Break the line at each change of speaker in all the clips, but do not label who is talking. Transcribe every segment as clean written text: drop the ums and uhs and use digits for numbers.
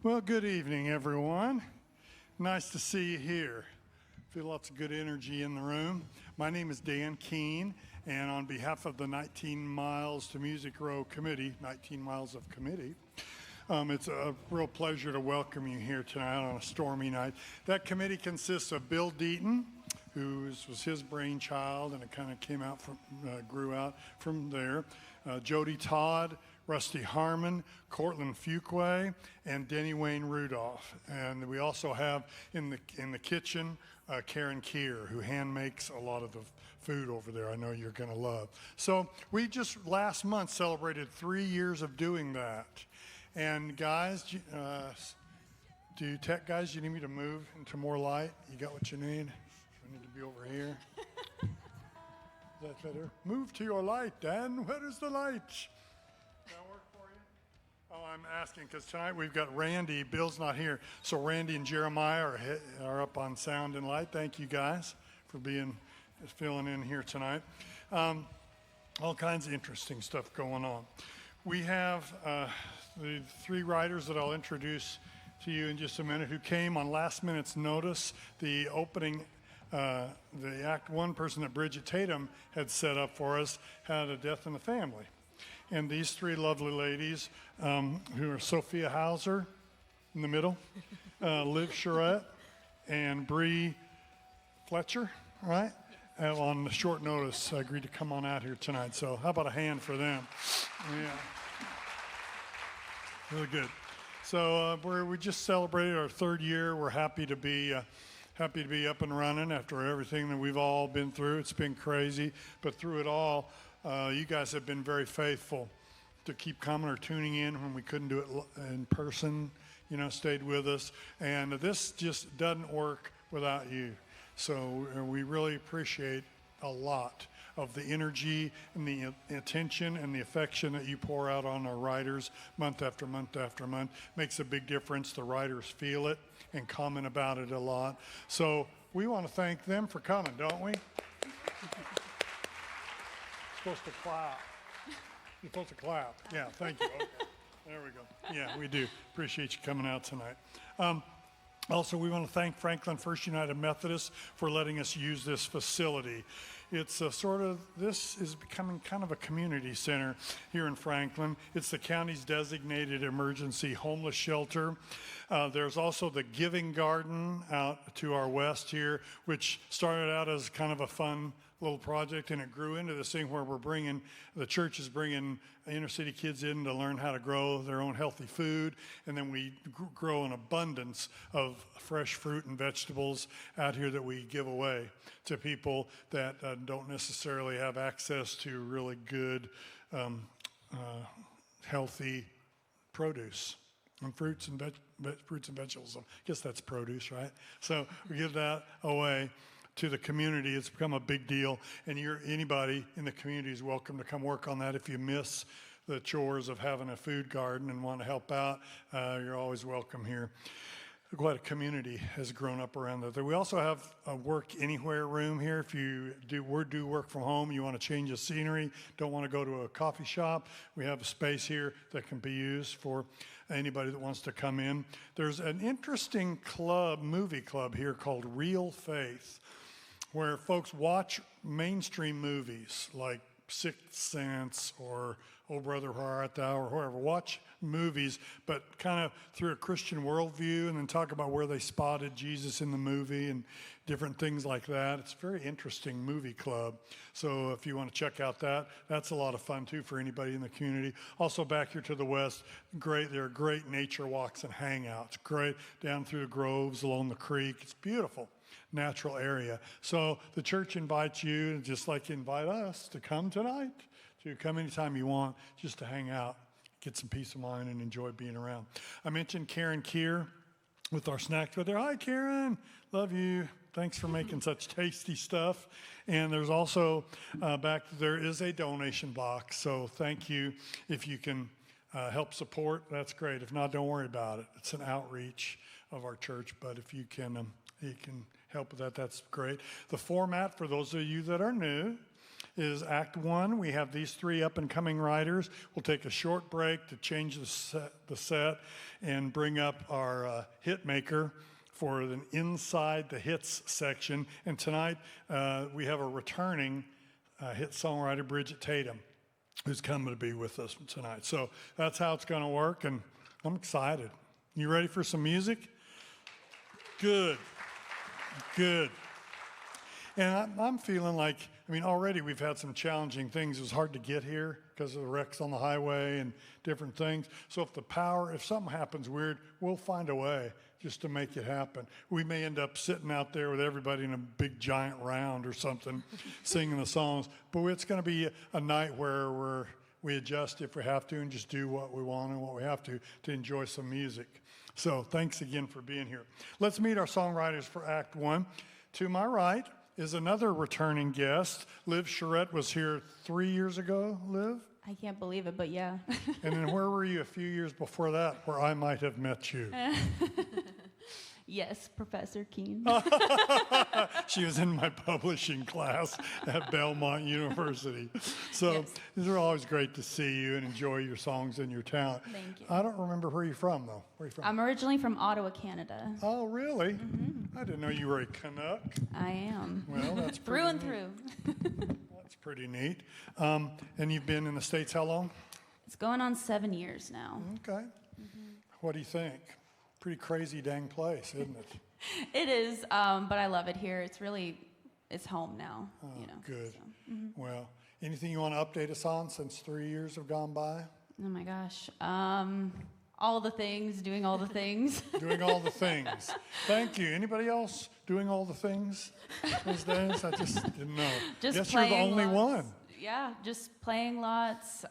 Well, good evening, everyone. Nice to see you here. Feel lots of good energy in the room. My name is Dan Keene, and on behalf of the 19 Miles to Music Row Committee, 19 Miles of Committee, it's a real pleasure to welcome you here tonight on a stormy night. That committee consists of Bill Deaton, who was his brainchild, and it kind of came out from, grew out from there. Jody Todd, Rusty Harmon, Cortland Fuqua, and Denny Wayne Rudolph. And we also have in the kitchen Karen Keir, who hand makes a lot of the food over there. I know you're going to love. So we just last month celebrated 3 years of doing that. And guys, tech guys, you need me to move into more light? You got what you need? I need to be over here. Is that better? Move to your light, Dan. Where is the light? Oh, I'm asking because tonight we've got Randy. Bill's not here. So Randy and Jeremiah are up on sound and light. Thank you guys for filling in here tonight. All kinds of interesting stuff going on. We have the three writers that I'll introduce to you in just a minute who came on last minute's notice. The opening, the Act 1 person that Bridgette Tatum had set up for us had a death in the family. And these three lovely ladies, who are Sophia Hauser in the middle, Liv Charette, and Bree Fletcher, right? On the short notice, agreed to come on out here tonight. So how about a hand for them? Yeah. Really good. So we just celebrated our third year. We're happy to be up and running after everything that we've all been through. It's been crazy, but through it all, you guys have been very faithful to keep coming or tuning in when we couldn't do it in person, stayed with us. And this just doesn't work without you. So we really appreciate a lot of the energy and the attention and the affection that you pour out on our writers month after month after month. Makes a big difference. The writers feel it and comment about it a lot. So we want to thank them for coming, don't we? Supposed to clap. You're supposed to clap. Yeah, thank you. Okay. There we go. Yeah, we do. Appreciate you coming out tonight. Also, we want to thank Franklin First United Methodist for letting us use this facility. It's this is becoming kind of a community center here in Franklin. It's the county's designated emergency homeless shelter. There's also the Giving Garden out to our west here, which started out as kind of a fun little project, and it grew into this thing where the church is bringing inner city kids in to learn how to grow their own healthy food, and then we grow an abundance of fresh fruit and vegetables out here that we give away to people that don't necessarily have access to really good, healthy produce. And fruits and vegetables. I guess that's produce, right? So we give that away to the community. It's become a big deal, and anybody in the community is welcome to come work on that. If you miss the chores of having a food garden and want to help out, you're always welcome here. Quite a community has grown up around that. We also have a work anywhere room here. If you do work from home, you want to change the scenery, don't want to go to a coffee shop, we have a space here that can be used for anybody that wants to come in. There's an interesting movie club here called Real Faith, where folks watch mainstream movies like Sixth Sense or Oh Brother, Where Art Thou, or whoever. Watch movies, but kind of through a Christian worldview, and then talk about where they spotted Jesus in the movie and different things like that. It's a very interesting movie club. So if you want to check out that, that's a lot of fun too for anybody in the community. Also back here to the west, there are great nature walks and hangouts. Great down through the groves, along the creek. It's beautiful. Natural area. So the church invites you, just like you invite us, to come tonight, to come anytime you want, just to hang out, get some peace of mind, and enjoy being around. I mentioned Karen Keir with our snacks with her. Hi, Karen. Love you. Thanks for making such tasty stuff. And there's also there is a donation box. So thank you. If you can help support, that's great. If not, don't worry about it. It's an outreach of our church. But if you can help with that, that's great. The format, for those of you that are new, is Act 1. We have these 3 up-and-coming writers. We'll take a short break to change the set and bring up our hit maker for an Inside the Hits section. And tonight we have a returning hit songwriter, Bridgette Tatum, who's coming to be with us tonight. So that's how it's going to work, and I'm excited. You ready for some music? Good. Good. And I'm feeling like, already we've had some challenging things. It was hard to get here because of the wrecks on the highway and different things. So if something happens weird, we'll find a way just to make it happen. We may end up sitting out there with everybody in a big giant round or something, singing the songs. But it's going to be a night where we adjust if we have to and just do what we want and what we have to enjoy some music. So thanks again for being here. Let's meet our songwriters for Act 1. To my right is another returning guest. Liv Charette was here 3 years ago, Liv?
I can't believe it, but yeah.
And then where were you a few years before that, where I might have met you?
Yes, Professor Keen.
She was in my publishing class at Belmont University. So
Yes.
These are always great to see you and enjoy your songs and your talent.
Thank you.
I don't remember where you're from, though. Where are you from?
I'm originally from Ottawa, Canada.
Oh, really? Mm-hmm. I didn't know you were a Canuck.
I am.
Well, that's
Through and
neat.
through.
That's pretty neat. And you've been in the States how long?
It's going on 7 years now.
Okay. Mm-hmm. What do you think? Pretty crazy dang place, isn't it?
It is, but I love it here. It's home now.
Oh,
you know.
good.
So,
Well, anything you want to update us on since 3 years have gone by?
oh my gosh. All the things, doing all the things.
Doing all the things. Thank you. Anybody else doing all the things these days? I just didn't know.
Just
Guess you're the
playing
only
lots.
one.
Yeah, just playing lots.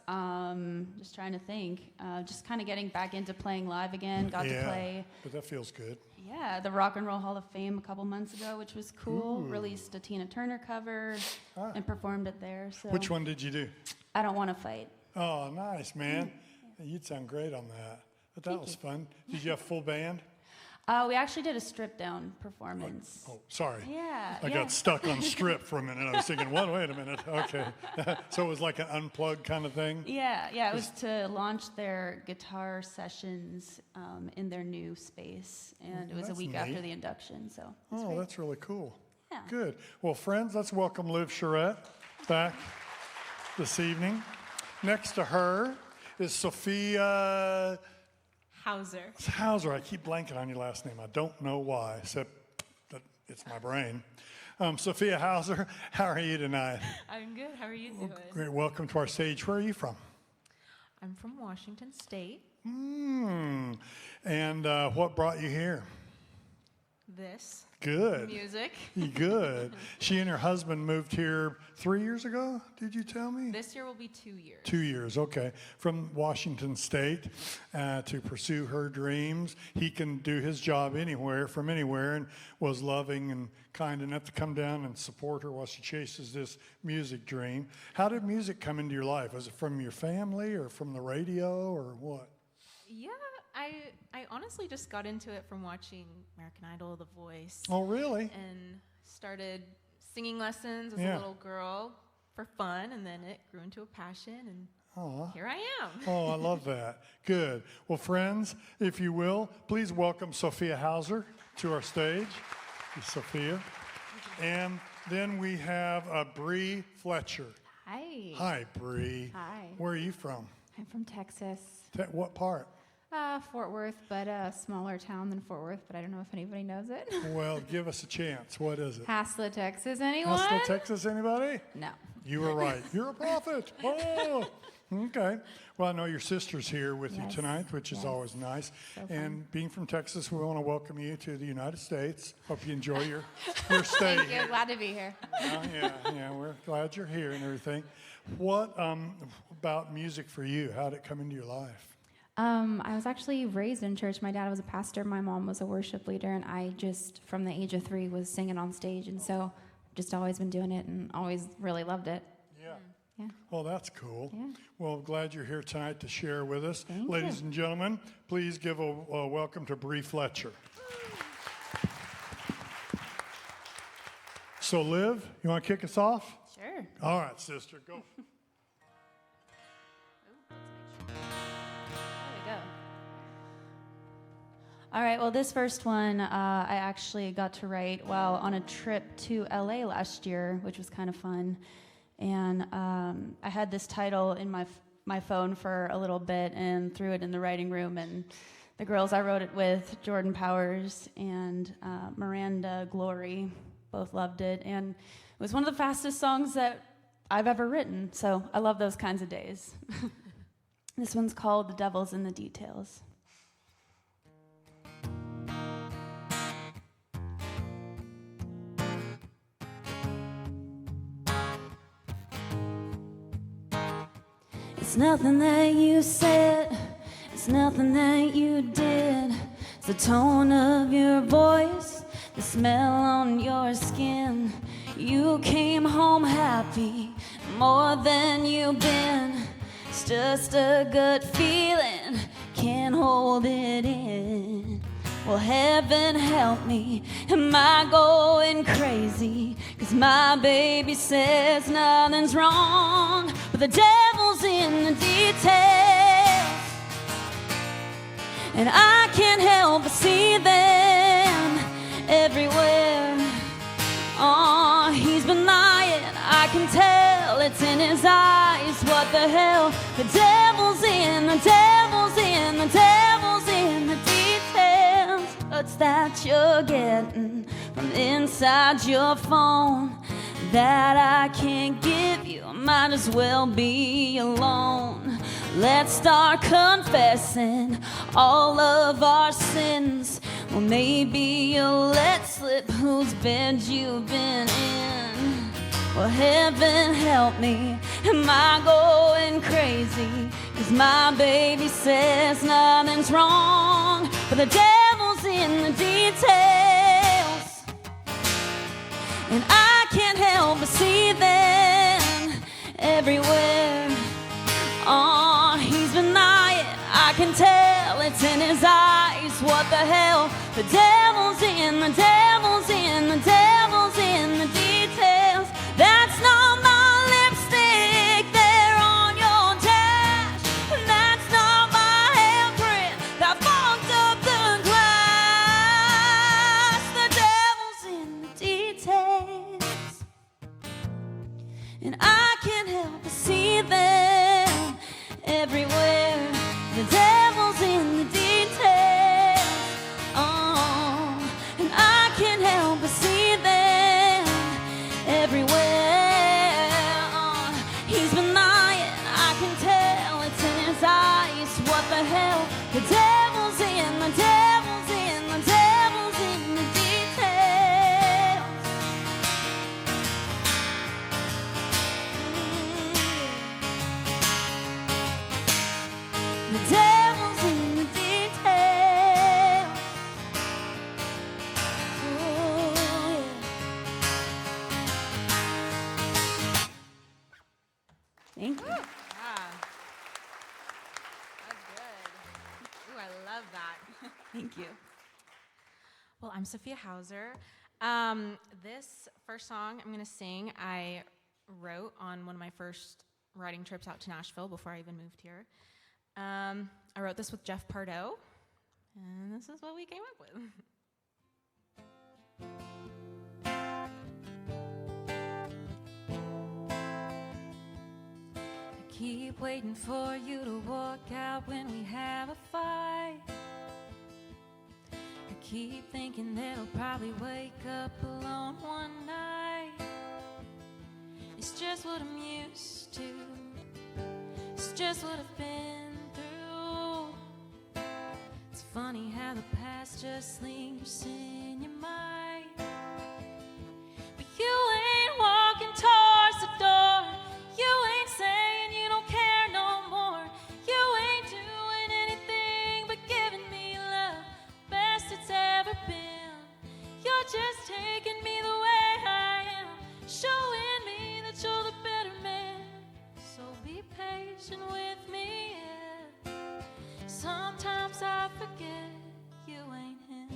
Just trying to think. Just kind of getting back into playing live again. Got to play.
But that feels good.
Yeah, the Rock and Roll Hall of Fame a couple months ago, which was cool. Released a Tina Turner cover and performed it there. So
Which one did you do?
I Don't Want to Fight.
Oh, nice, man. You'd sound great on that. But that was fun. Did you have full band?
We actually did a stripped down performance.
Oh, sorry.
Yeah.
I got stuck on strip for a minute. I was thinking, wait a minute. Okay. So it was like an unplugged kind of thing?
Yeah. It was to launch their guitar sessions in their new space. And it was a
That's
week
neat.
after the induction. So it was
Oh,
great.
that's really cool.
Yeah.
Good. Well, friends, let's welcome Liv Charette back this Next to her is Sophia Hauser. I keep blanking on your last name. I don't know why, except that it's my brain. Sophia Hauser, how are you tonight?
I'm good. How are you doing?
Great. Welcome to our stage. Where are you from?
I'm from Washington State.
And what brought you here?
This
Good.
music.
Good. She and her husband moved here 3 years ago, did you tell me?
This year will be 2 years.
2 years, okay. From Washington State to pursue her dreams. He can do his job anywhere, from anywhere, and was loving and kind enough to come down and support her while she chases this music dream. How did music come into your life? Was it from your family or from the radio or what?
Yeah, I honestly just got into it from watching American Idol, The Voice,
Oh, really?
and started singing lessons as
Yeah.
a little girl for fun, and then it grew into a passion, and
Aw.
here I am.
Oh, I love that. Good. Well, friends, if you will, please welcome Sophia Hauser to our stage. Sophia. And then we have Bree Fletcher.
Hi.
Hi, Bree.
Hi.
Where are you from?
I'm from Texas.
What part?
Fort Worth, but a smaller town than Fort Worth, but I don't know if anybody knows it.
Well, give us a chance. What is it?
Haslett, Texas. Anyone?
Haslett, Texas, anybody?
No.
You were right. You're a prophet. Oh, okay. Well, I know your sister's here with you
Yes,
tonight, which is
yes.
always nice.
So fun.
And being from Texas, we want to welcome you to the United States. Hope you enjoy your stay
Thank
here.
you. Glad to be here.
Yeah, we're glad you're here and everything. What about music for you? How did it come into your life?
I was actually raised in church. My dad was a pastor. My mom was a worship leader, and I just, from the age of 3, was singing on stage, and so just always been doing it and always really loved it.
Yeah.
Yeah.
Well, that's cool.
Yeah.
Well, glad you're here tonight to share with us.
Thank
Ladies
you.
and gentlemen, please give a welcome to Bree Fletcher. So, Liv, you want to kick us off?
Sure.
All right, sister, go.
There we go. All right, well, this first one I actually got to write while on a trip to LA last year, which was kind of fun. And I had this title in my phone for a little bit and threw it in the writing room. And the girls I wrote it with, Jordan Powers and Miranda Glory, both loved it. And it was one of the fastest songs that I've ever written. So I love those kinds of days. This one's called The Devil's in the Details. It's nothing that you said, it's nothing that you did. It's the tone of your voice, the smell on your skin. You came home happy, more than you've been. It's just a good feeling, can't hold it in. Well, heaven help me, am I going crazy? 'Cause my baby says nothing's wrong, but the devil's in the details. And I can't help but see them everywhere. Oh, he's been lying, I can tell, it's in his eyes. What the hell? The devil's in, the devil's in, the devil's in the details. What's that you're getting from inside your phone that I can't give you? Might as well be alone. Let's start confessing all of our sins. Well, maybe you'll let slip whose bed you've been in. Well, heaven help me, am I going crazy? 'Cause my baby says nothing's wrong, but the devil's in the details. And I can't help but see them everywhere. Oh, he's been lying, I can tell, it's in his eyes. What the hell? The devil's in, the devil's in, the devil's in the details. That's not my lipstick there on your dash. That's not my handprint that fogged up the glass. The devil's in the details. And I can't help but see them everywhere. The devil's in the details. Oh, and I can't help but see them everywhere. Oh, he's been lying, I can tell, it's in his eyes. What the hell? The devil's in, the devil's in, the devil's in the details. The devil's in the details. Oh, yeah. Thank you.
Yeah. That's good. Ooh, I love that.
Thank you.
Well, I'm Sophia Hauser. This first song I'm going to sing, I wrote on one of my first writing trips out to Nashville before I even moved here. I wrote this with Jeff Pardo, and this is what we came up with. I keep waiting for you to walk out when we have a fight. I keep thinking that I'll probably wake up alone one night. It's just what I'm used to. It's just what I've been through. It's funny how the past just lingers in your mind. But you ain't walking towards the door. You ain't saying you don't care no more. You ain't doing anything but giving me love, best it's ever been. You're just taking me the way I am, showing me that you're the better man. So be patient with me, yeah. Sometimes I forget you ain't him.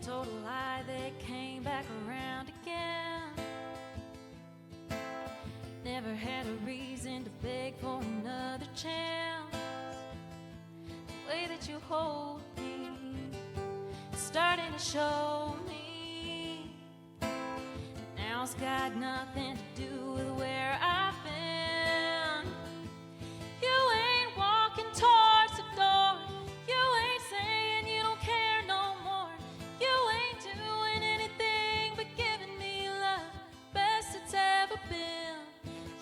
told a lie that came back around again. Never had a reason to beg for another chance. The way that you hold me is starting to show me. Now it's got nothing to do with where I've been. You ain't walking towards the door. You ain't saying you don't care no more. You ain't doing anything but giving me love, best it's ever been.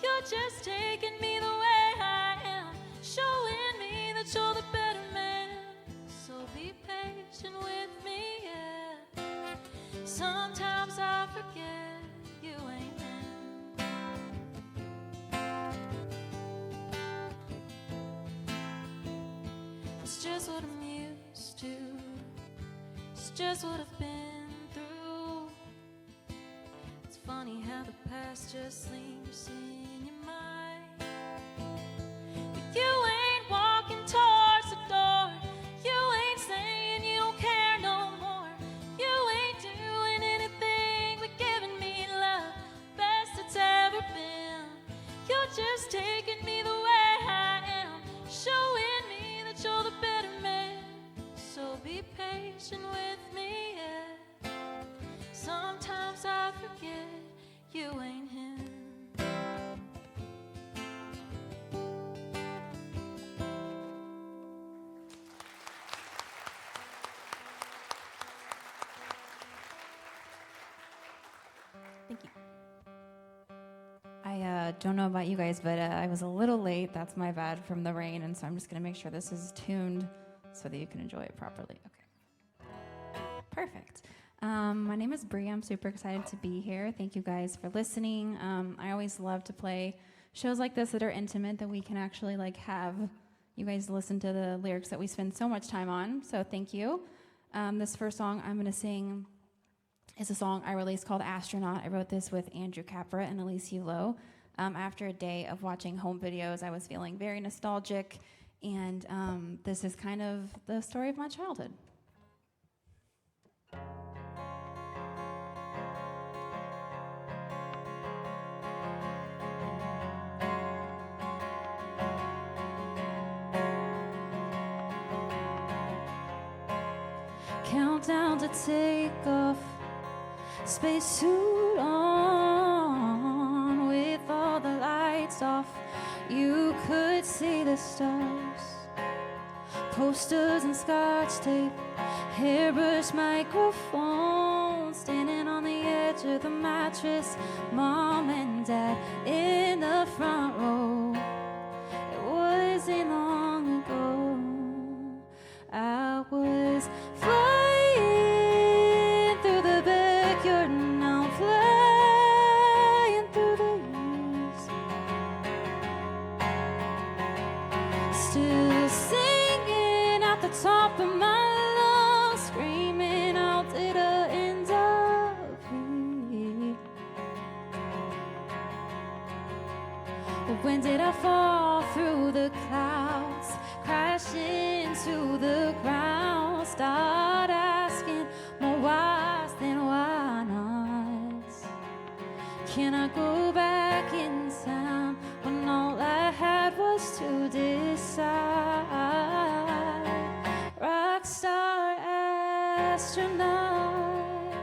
You're just taking me the way I am, showing me that you're the better man. So be patient with me, yeah. Sometimes I forget you ain't man. It's just what I'm used to. It's just what I've been through. It's funny how the past just lingers in your mind. But you ain't walking towards the door. You ain't saying you don't care no more. You ain't doing anything but giving me love, best it's ever been. You're just taking me the way I am, showing me that you're the better man. So be patient with me, yeah. Sometimes I forget you ain't him.
Thank you. I don't know about you guys, but I was a little late. That's my bad from the rain, and so I'm just going to make sure this is tuned so that you can enjoy it properly. Okay. Perfect. My name is Bree. I'm super excited to be here. Thank you guys for listening. I always love to play shows like this that are intimate, that we can actually have you guys listen to the lyrics that we spend so much time on. So thank you. This first song I'm going to sing is a song I released called Astronaut. I wrote this with Andrew Capra and Elise Lowe. After a day of watching home videos, I was feeling very nostalgic, and this is kind of the story of my childhood. Countdown to take off, spacesuit on, with all the lights off, you could see the stars. Posters and scotch tape, hairbrush microphone, standing on the edge of the mattress, mom and dad in the front row. It wasn't long ago, I was flying through the backyard, now I'm flying through the years. Still singing at the top of my lungs, screaming out, did I end up here? But when did I fall through the clouds, crash into the ground, start asking more whys than why nots? Can I go back in time when all I had was to decide? Rock star astronaut,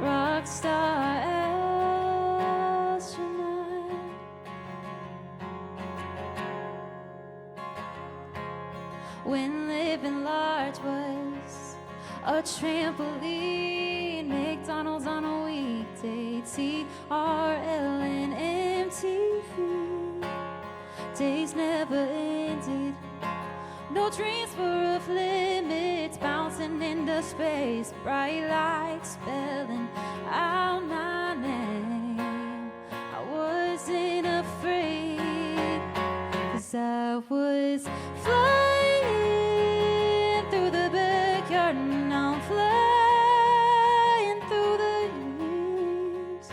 rock star astronaut. When living large was a trampoline, McDonald's on a weekday, TRL and MTV. Days never ended, no dreams were off limits, bouncing into space, bright lights spelling out my name. I wasn't afraid, 'cause I was flying through the backyard, now I'm flying through the years.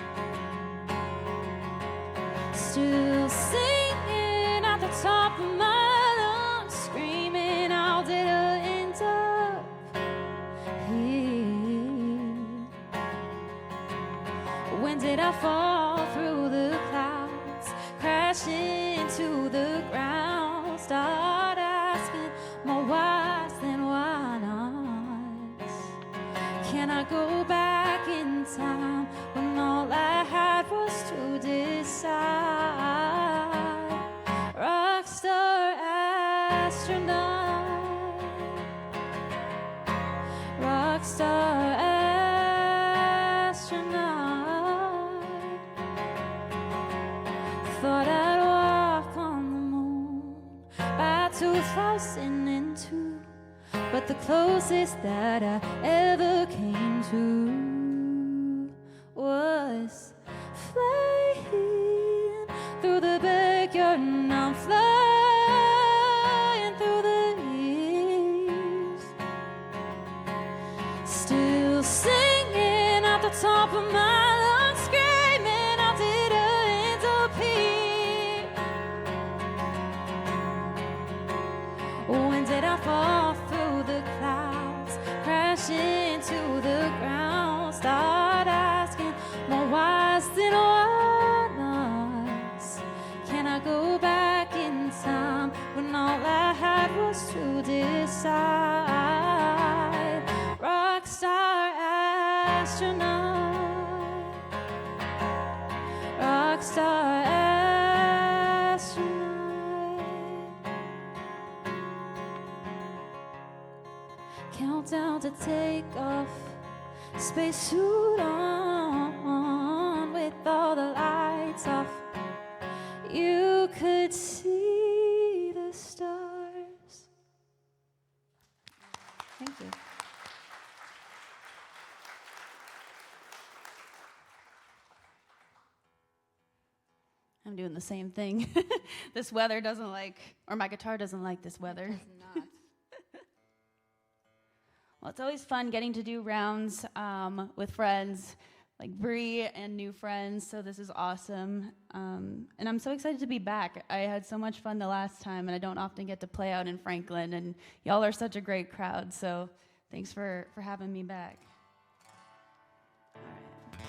Still singing at the top of my lungs, screaming, how did I end up
did I fall through the clouds, crash into the ground, start asking more whys than why nots? Can I go back in time when all I had was to decide? Rockstar astronaut, rockstar astronaut. Thought I'd walk on the moon by 2002, but the closest that I ever came to was flying through the backyard, and I'm flying through the years, still singing at the top of my lungs, screaming, how did I end up here? When did I fall through the clouds, crash into the ground, start asking more whys than why nots? Can I go back in time when all I had was to decide? Rockstar astronaut, rockstar astronaut. Countdown to take off, spacesuit on, with all the lights off. You could see the stars.
Thank you.
I'm doing the same thing. This weather doesn't like, or my guitar doesn't like this weather.
It does not.
Well, it's always fun getting to do rounds with friends like Bree and new friends, so this is awesome. And I'm so excited to be back. I had so much fun the last time, and I don't often get to play out in Franklin, and y'all are such a great crowd, so thanks for having me back. All right.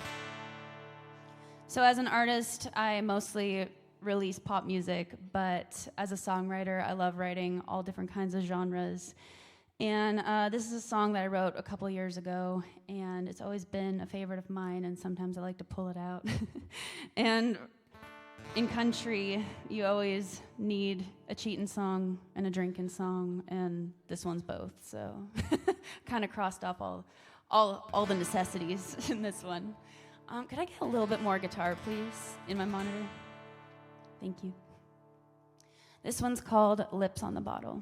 So as an artist, I mostly release pop music, but as a songwriter, I love writing all different kinds of genres. And this is a song that I wrote a couple years ago, and it's always been a favorite of mine, and sometimes I like to pull it out. And in country, you always need a cheating song and a drinking song, and this one's both, so kind of crossed off all the necessities in this one. Could I get a little bit more guitar, please, in my monitor? Thank you. This one's called Lips on the Bottle.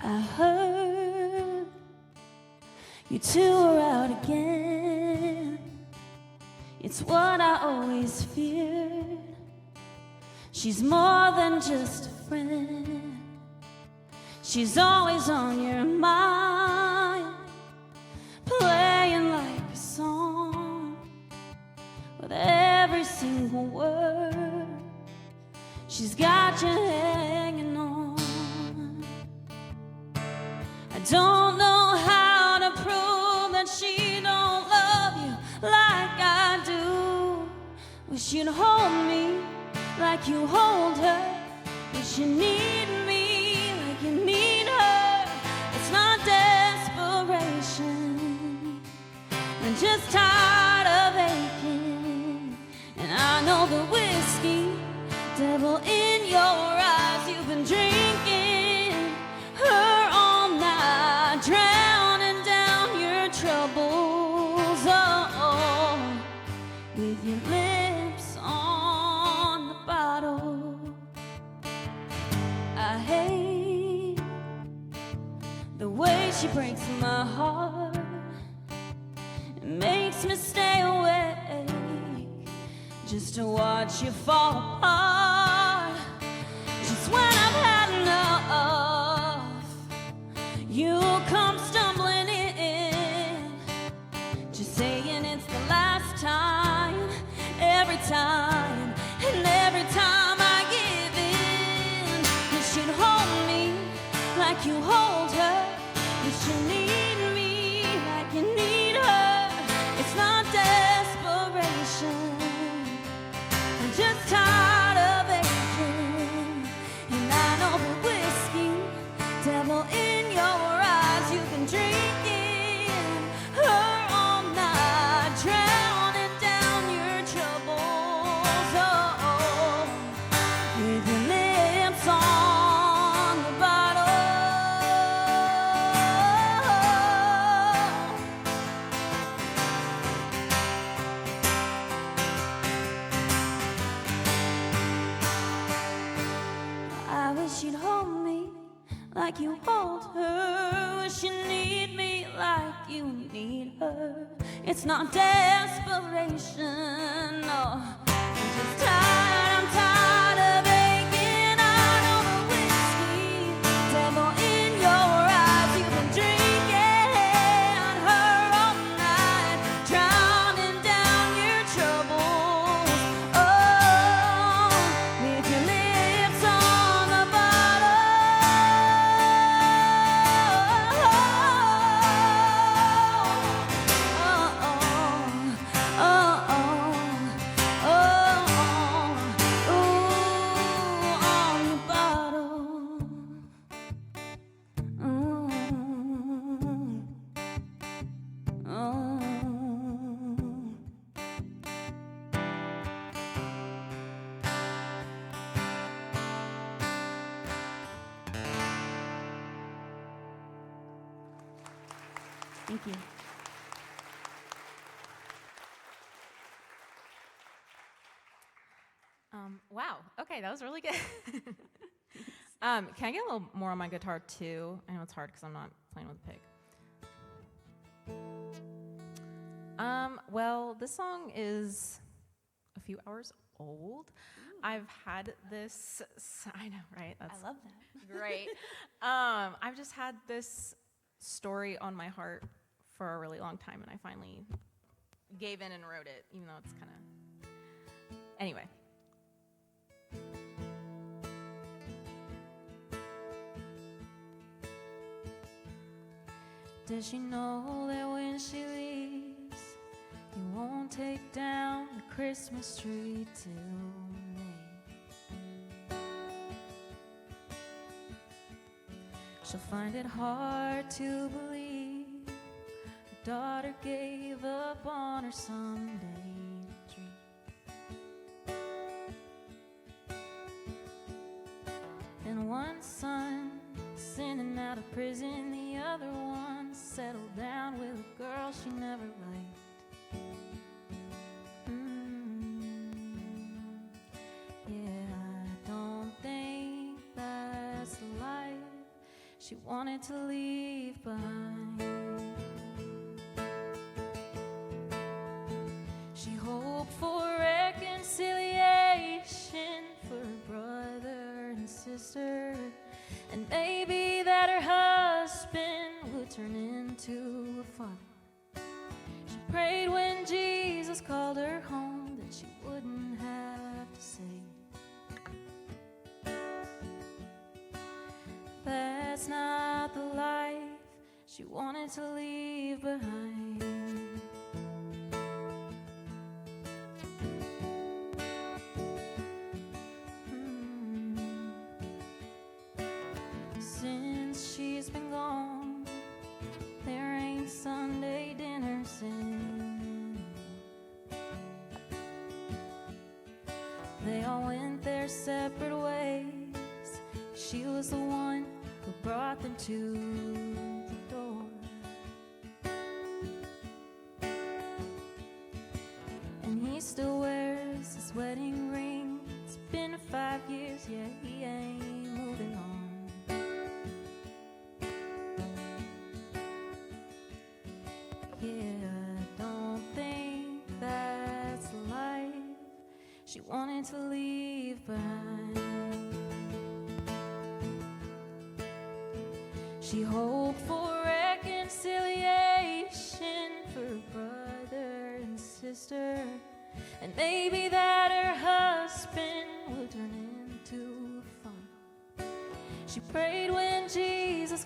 I heard you two are out again. It's what I always feared. She's more than just a friend. She's always on your mind, playing like a song with every single word. She's got you hanging on. I don't know how to prove that she don't love you like I do. Wish you'd hold me like you hold her. Wish you need me like you need her. It's not desperation, I'm just tired of aching. And I know the whiskey devil in your eyes. You've been drinking her all night, drowning down your troubles, oh, with your lips on the bottle. I hate the way she breaks my heart. It makes me stay awake just to watch you fall apart. Just when I've had enough, you come stumbling in, just saying it's the last like you hold her. You should need me like you need her. It's not desperation, I'm just tired of aching. And I know the whiskey, devil in your eyes, you've been drinking her all night, drowning down your troubles. Oh, with your lips on the bottle. I wish you'd hold me like you hold her. Wish you need me like you need her. It's not desperation, no. I'm just tired, I'm tired of aching. I know the whiskey, devil in your eyes. You've been drinking her all night, drowning down your troubles. Oh, with your lips on the bottle. Thank you.
Wow. Okay, that was really good. Can I get a little more on my guitar too? I know it's hard because I'm not playing with a pick. Well, this song is a few hours old. I've had this. I know, right?
I love that.
Great. I've just had this story on my heart for a really long time, and I finally gave in and wrote it, even though it's kind of. Anyway.
Does she know that when she leaves, you won't take down the Christmas tree till May? She'll find it hard to believe her daughter gave up on her someday dream. And one son sinning out of prison, the other one settled down with a girl she never liked. Yeah, I don't think that's the life she wanted to leave behind. She hoped for reconciliation for her brother and sister, and maybe that her husband would turn into a father. She prayed when Jesus called her home that she wouldn't have to say, that's not the life she wanted to leave behind. Since she's been gone, there ain't Sunday dinners anymore. They all went their separate ways. She was the one who brought them to the door. And he still wears his wedding ring. It's been 5 years, yeah, he ain't moving on. Yeah, I don't think that's the life she wanted to leave behind. She hoped for reconciliation for her brother and sister, and maybe that her husband would turn into a father. She prayed when Jesus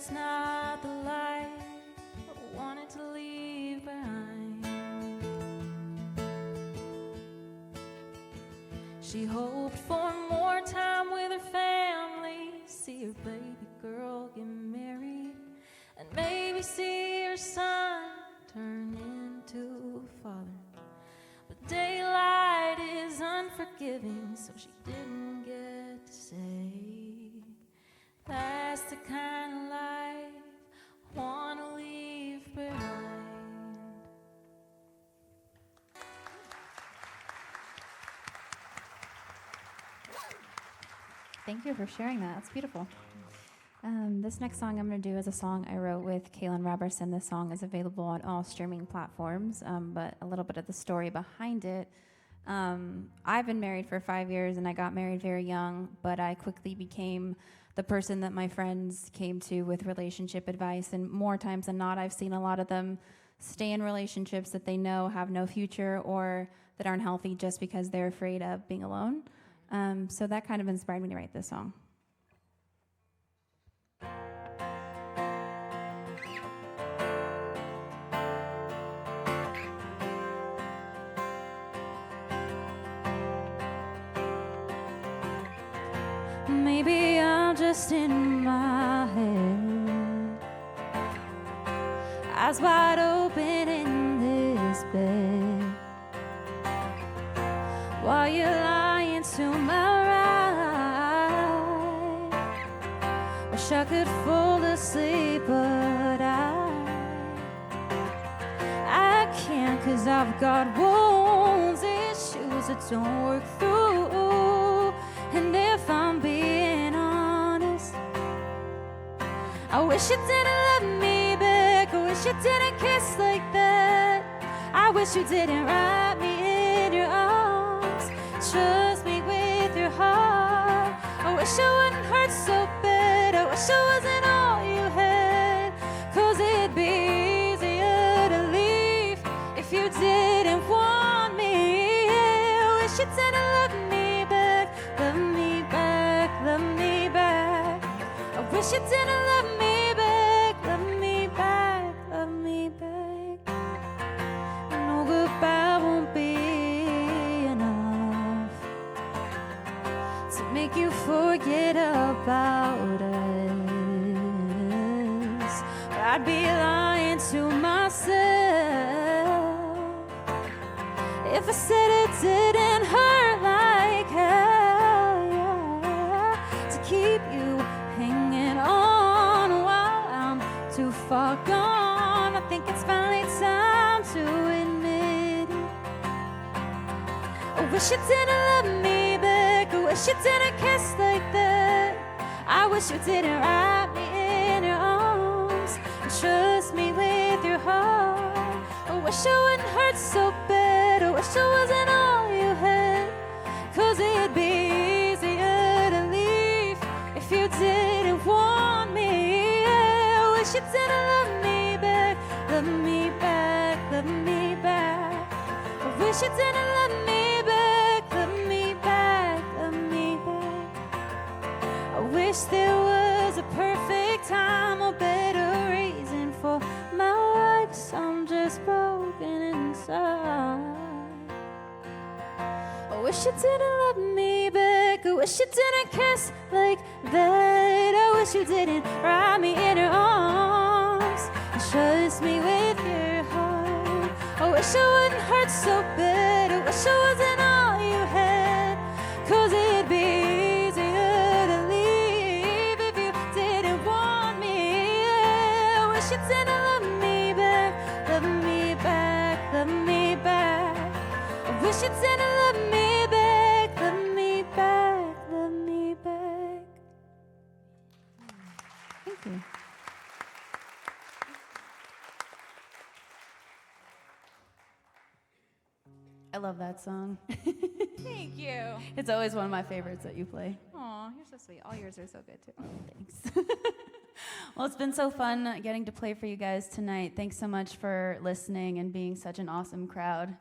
that's not the life I wanted to leave behind. She hoped for more time with her family, see her baby girl get married, and maybe see her son turn into a father. But daylight is unforgiving, so she didn't get to say, that's the kind of life I want to leave behind.
Thank you for sharing that. That's beautiful. This next song I'm going to do is a song I wrote with Kaylin Robertson. This song is available on all streaming platforms, but a little bit of the story behind it. I've been married for 5 years, and I got married very young, but I quickly became the person that my friends came to with relationship advice, and more times than not, I've seen a lot of them stay in relationships that they know have no future or that aren't healthy just because they're afraid of being alone. So that kind of inspired me to write this song.
Maybe I'm just in my head, eyes wide open in this bed, while you're lying to my right. Wish I could fall asleep, but I can't, 'cause I've got wounds, issues that don't work through. And if I'm being honest, I wish you didn't love me back. I wish you didn't kiss like that. I wish you didn't wrap me in your arms, trust me with your heart. I wish I wouldn't hurt so bad. I wish I wasn't all you had, 'cause it'd be easier to leave if you didn't want me. I wish you didn't love me back. Love me back, love me back. I wish you didn't love me back. Love me back, love me back. I know goodbye won't be enough to make you forget about us. But I'd be lying to myself if I said it didn't hurt like hell, yeah, to keep you hanging on while I'm too far gone. I think it's finally time to admit it. I wish you didn't love me back. I wish you didn't kiss like that. I wish you didn't wrap me in your arms and trust me with your heart. I wish I wouldn't hurt so bad. I wish I wasn't all you had, 'cause it'd be easier to leave if you didn't want me. Yeah, I wish you didn't love me back. Love me back, love me back. I wish you didn't love me back. Love me back, love me back. I wish there was a perfect time or better reason for my life, 'cause I'm just broken inside. I wish you didn't love me back. I wish you didn't kiss like that. I wish you didn't wrap me in your arms and trust me with your heart. I wish I wouldn't hurt so bad. I wish I wasn't all you had, 'cause it'd be easier to leave if you didn't want me. Yeah, I wish you didn't love me back. Love me back, love me back. I wish you didn't love me back. Love me back, love me back.
Thank you. I love that song.
Thank you.
It's always one of my favorites that you play.
Aw, you're so sweet. All yours are so good too.
Thanks. Well, it's been so fun getting to play for you guys tonight. Thanks so much for listening and being such an awesome crowd.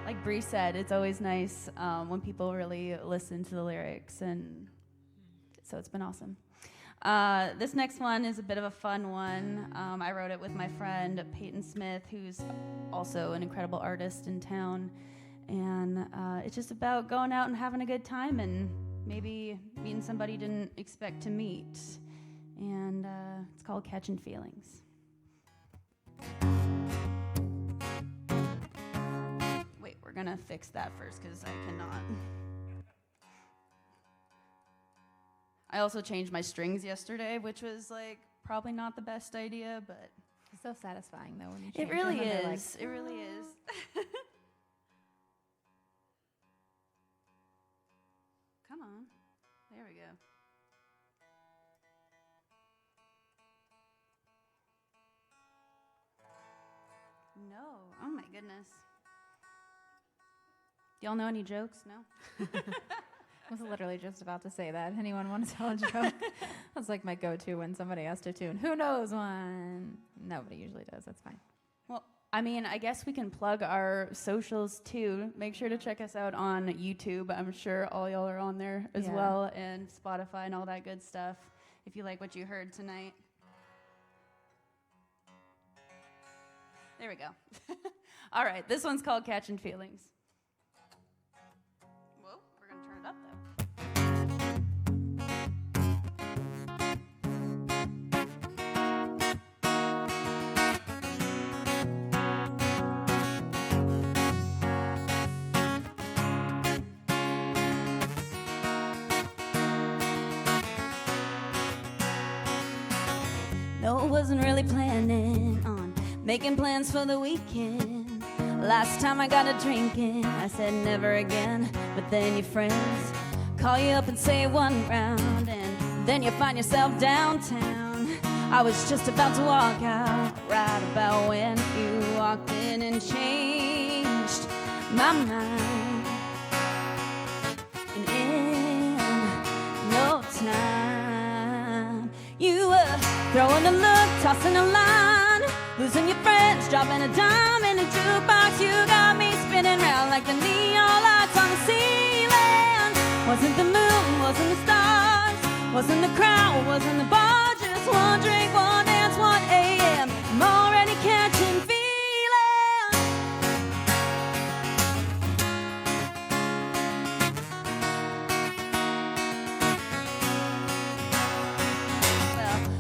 Like Bree said, it's always nice when people really listen to the lyrics, and so it's been awesome.
This next one is a bit of a fun one. I wrote it with my friend Peyton Smith, who's also an incredible artist in town. And it's just about going out and having a good time and maybe meeting somebody you didn't expect to meet. And it's called Catching Feelings. Wait, we're gonna fix that first because I cannot. I also changed my strings yesterday, which was like probably not the best idea, but
It's so satisfying though when you
it
change
really
them and they're like,
is. It really is. Come on. There we go. No. Oh my goodness. Y'all know any jokes? No?
I was literally just about to say that. Anyone want to tell a joke? That's like my go-to when somebody has to tune. Who knows one? Nobody usually does. That's fine.
Well, I mean, I guess we can plug our socials too. Make sure to check us out on YouTube. I'm sure all y'all are on there as
Yeah.
well, and Spotify and all that good stuff if you like what you heard tonight. There we go. All right, this one's called Catching Feelings. Whoa, we're going to turn it up though. No, I wasn't really planning on making plans for the weekend. Last time I got a drinking, I said never again. But then your friends call you up and say one round, and then you find yourself downtown. I was just about to walk out, right about when you walked in and changed my mind. And in no time, you were throwing a look, tossing a line, losing your friends, dropping a dime in a jukebox. You got me spinning round like the neon lights on the ceiling. Wasn't the moon, wasn't the stars, wasn't the crowd, wasn't the bar. Just one drink, one dance, 1 a.m. I'm already catching feelings.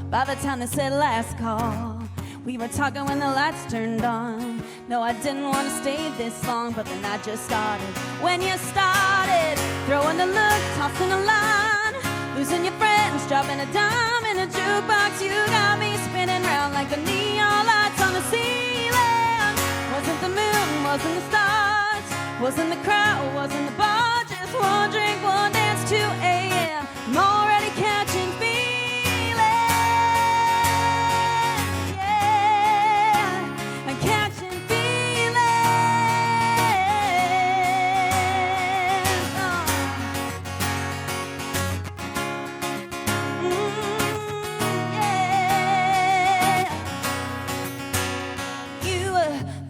By the time they said last call, we were talking when the lights turned on. No, I didn't want to stay this long, but the night just started. When you started throwing a look, tossing a line, losing your friends, dropping a dime in a jukebox. You got me spinning round like the neon lights on the ceiling. Wasn't the moon, wasn't the stars, wasn't the crowd, wasn't the bar. Just one drink, one dance, 2 a.m. I'm already catching feelings.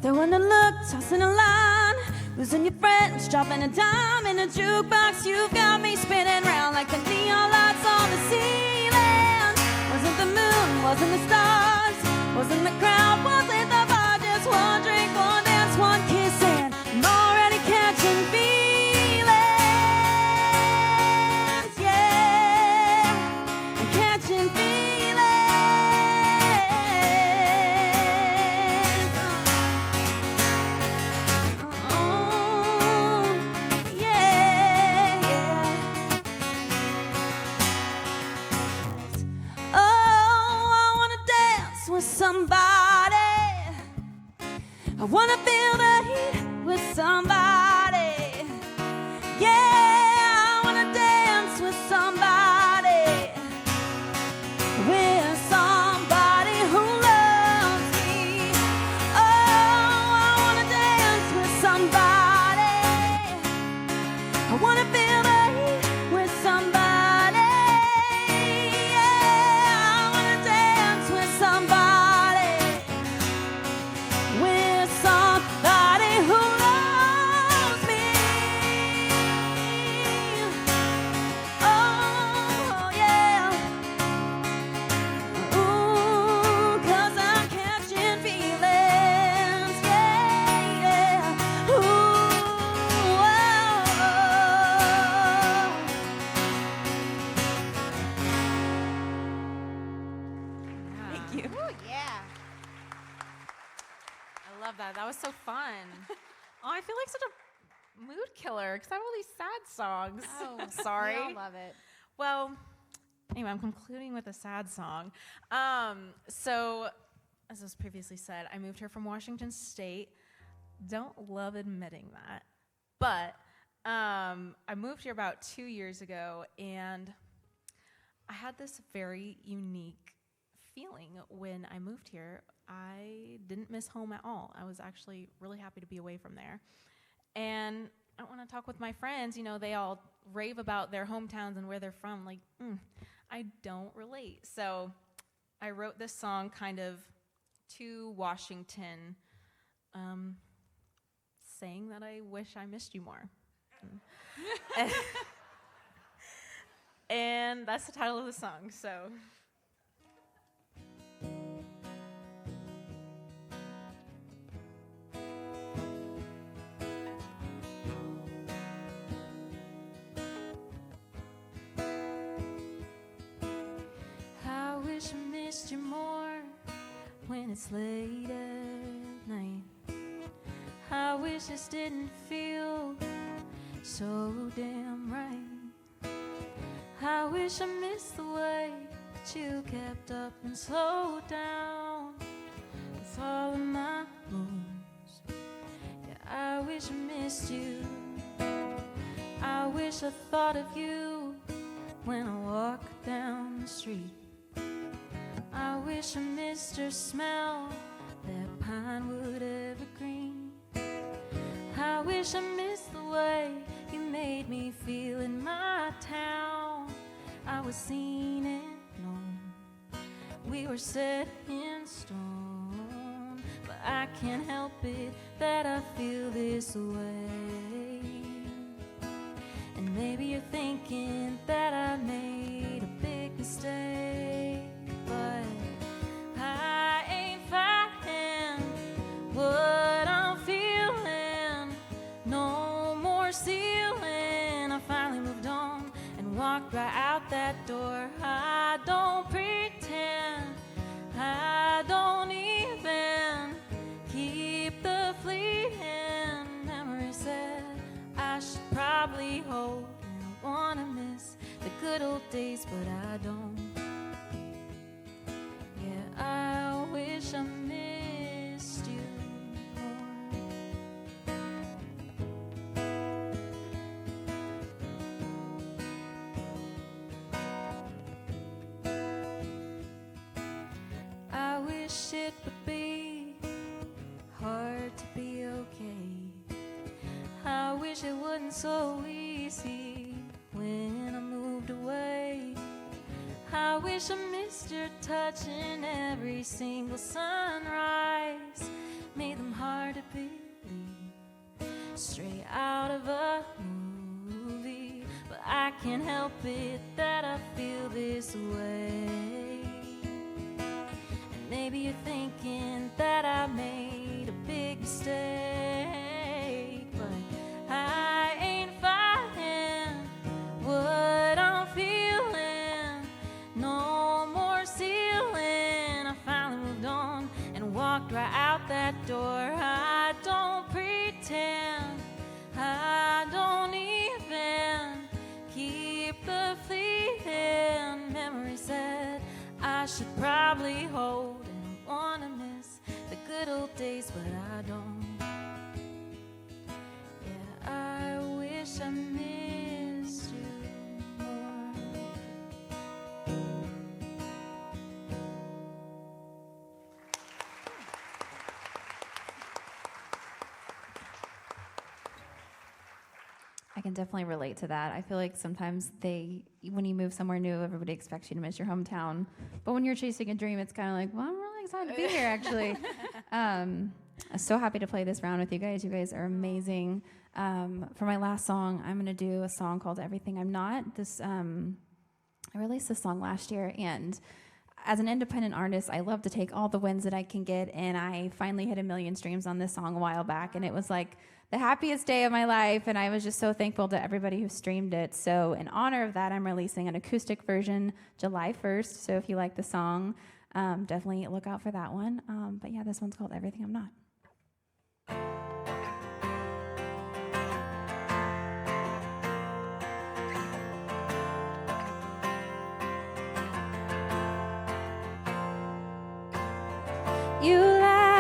Throwing a look, tossing a line, losing your friends, dropping a dime in a jukebox. You've got me spinning round like the neon lights on the ceiling. Wasn't the moon, wasn't the stars, wasn't the crowd, wasn't the bar. Just one drink, one dance, one kiss, and I'm already catching feelings. Yeah, I'm catching feelings. Somebody, I wanna feel the heat with somebody. Yeah, I wanna dance with somebody, with somebody who loves me. Oh, I wanna dance with somebody. I wanna feel the heat with somebody. Yeah, I wanna dance with somebody.
such a mood killer because I have all these sad songs.
Oh,
sorry.
We all love it.
Well, anyway, I'm concluding with a sad song. So, as was previously said, I moved here from Washington State. Don't love admitting that, but I moved here about 2 years ago, and I had this very unique feeling when I moved here. I didn't miss home at all. I was actually really happy to be away from there. And I want to talk with my friends. You know, they all rave about their hometowns and where they're from. Like, I don't relate. So I wrote this song kind of to Washington, saying that I wish I missed you more. And that's the title of the song. So.
I wish I missed you more when it's late at night. I wish this didn't feel so damn right. I wish I missed the way that you kept up and slowed down with all of my moves. Yeah, I wish I missed you. I wish I thought of you when I walk down the street. I wish I missed your smell, that pine wood evergreen. I wish I missed the way you made me feel in my town. I was seen and known, we were set in stone. But I can't help it that I feel this way. And maybe you're thinking that I made a big mistake, but I ain't fighting what I'm feeling. No more ceiling. I finally moved on and walked right out that door. I don't pretend, I don't even keep the fleeting memories that I should probably hold. And I wanna miss the good old days, but I don't. Yeah, I wish I missed you more. I wish it would be hard to be okay. I wish it wasn't so easy when I moved away. I wish I missed your touch in every single sunrise. Made them hard to believe, straight out of a movie. But I can't help it that I feel this way. And maybe you're thinking that I made a big mistake, but I ain't fighting what I'm feeling. No more ceiling. I finally moved on and walked right out that door. I don't pretend, I don't even keep the fleeting memories that I should probably hold. And I wanna miss the good old days, but I don't. Yeah, I wish I missed you more.
I can definitely relate to that. I feel like sometimes when you move somewhere new, everybody expects you to miss your hometown. But when you're chasing a dream, it's kind of like, well, I'm really excited to be here, actually. I'm so happy to play this round with you guys. You guys are amazing. For my last song, I'm going to do a song called Everything I'm Not. I released this song last year, and as an independent artist, I love to take all the wins that I can get, and I finally hit 1 million streams on this song a while back, and it was like the happiest day of my life, and I was just so thankful to everybody who streamed it. So in honor of that, I'm releasing an acoustic version July 1st, so if you like the song, definitely look out for that one. But yeah, this one's called Everything I'm Not.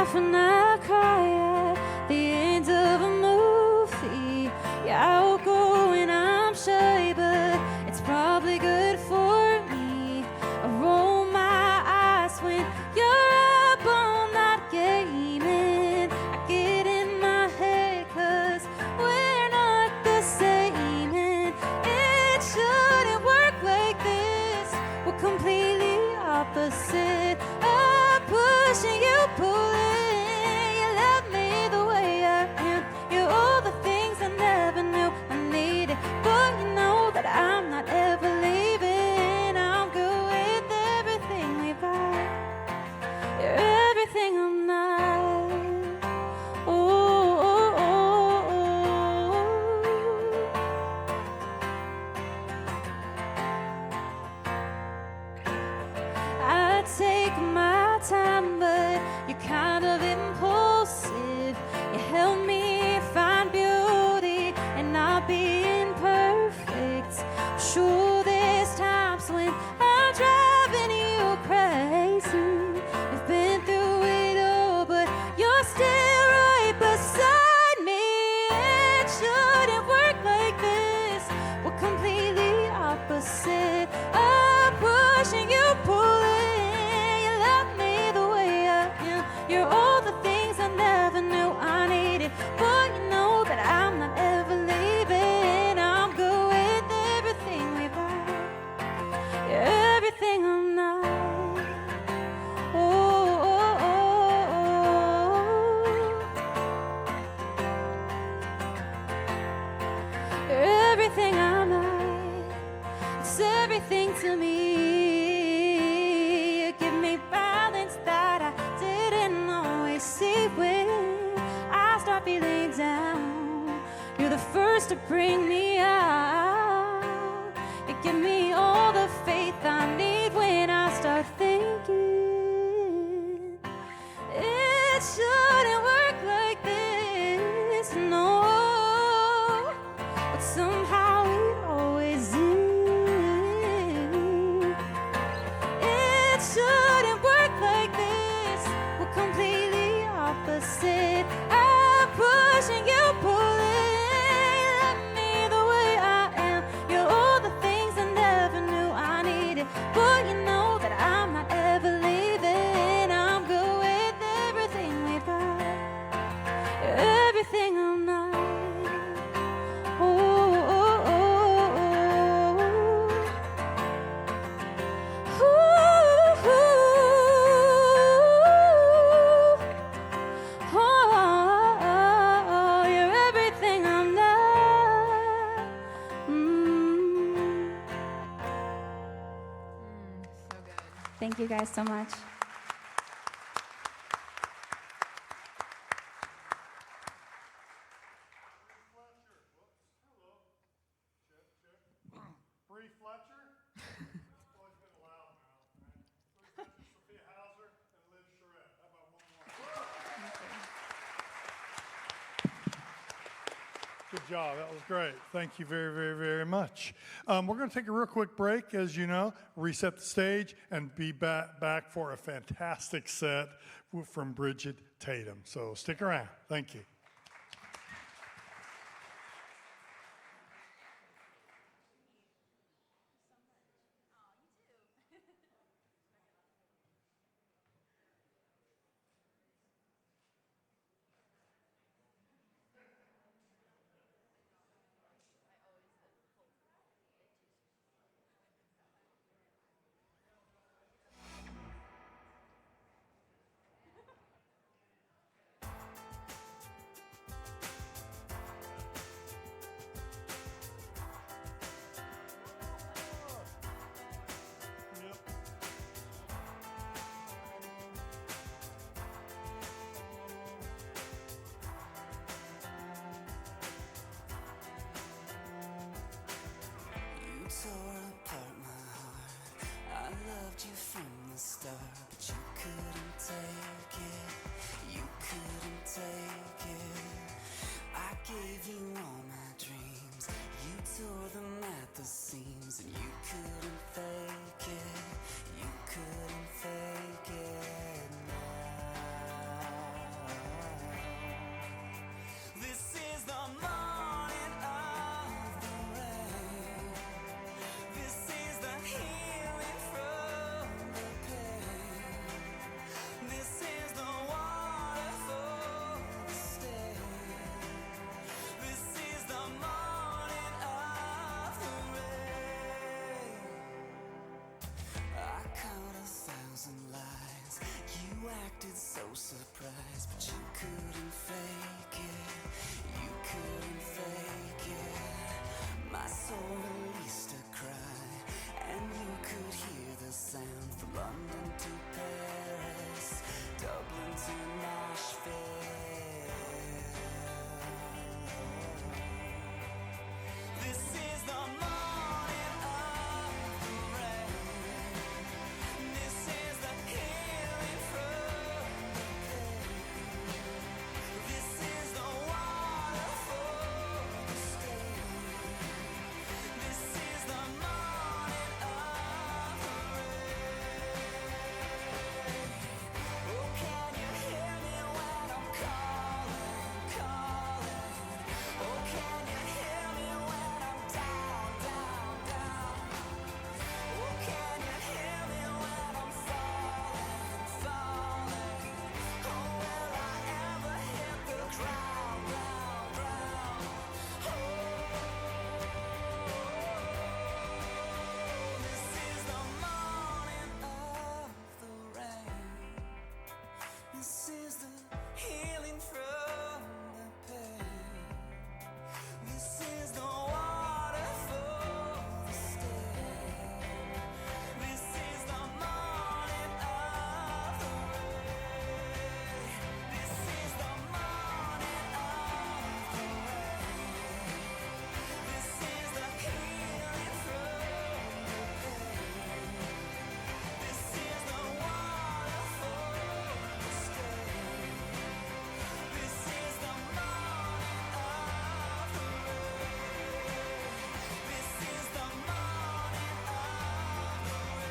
often I cry at the end of a movie. Yeah, I'll go when I'm shy, but it's probably good for me. I roll my eyes when you're up all night gaming. I get in my head 'cause we're not the same, and it shouldn't work like this. We're completely opposite. I'm pushing, you pulling. You love me the way I am. You're all the things I never knew I needed, but you know that I'm not ever leaving. I'm good with everything we've got. You're everything I'm not. Oh, oh, oh, oh. I take my time, but you're kind of impulsive. You help me find beauty and not being perfect. Sure, there's times when I'm driving you crazy. We've been through it all, but you're still right beside me. It shouldn't work like this. We're completely opposite. I'm pushing, you pulling. You love me the way I am. You're all the things I never knew I needed, but you know that I'm not ever leaving. I'm good with everything we've got. You're everything I'm not. Oh, oh, oh, oh. You're everything I'm not. It's everything to me. You give me balance that I didn't always see when I start feeling down. You're the first to bring me out. You give me all the faith I need when I start thinking it shouldn't work like this, no. But somehow it always is. It shouldn't work like this. We're completely opposite. I'm pushing, you pulling. You love me the way I am. You're all the things I never knew I needed, but you know that I'm not ever leaving. I'm good with everything we've got. You're everything I'm not. Oh, oh, oh, oh. Ooh, ooh. Oh, you're everything I'm not.
So good.
Thank you guys so much.
Bree Fletcher. Always been loud now, man. Bree Fletcher, Sophia Hauser, and Liv Charette. How about one more? Good job. That was great. Thank you very, very, very much. We're going to take a real quick break, as you know, reset the stage, and be back for a fantastic set from Bridgette Tatum. So stick around. Thank you.
tore apart my heart. I loved you from the start, but you couldn't take it. You couldn't take it. I gave you all my dreams. You tore them at the seams, and you couldn't fake it. You couldn't fake it now. surprise, but you couldn't fake it. You couldn't fake it. My soul released a cry, and you could hear the sound from London to Paris, Dublin to Nashville. This is the morning of the rain. This is the healing from the pain. This is the water for the stain. This is the morning of the rain. Oh, can you hear me when I'm calling, calling? Oh, can you hear me when I'm down, down, down? Oh, can you hear me when I'm falling, falling? Oh, will I ever hit the ground, ground, ground? Oh, this is the morning of the rain. This is the healing from the pain. This is the water for the stain. This is the morning of the rain. This is the morning of the rain. This is the healing from the pain. This is the water for the stain. This is the morning of the rain. This is the morning of the rain.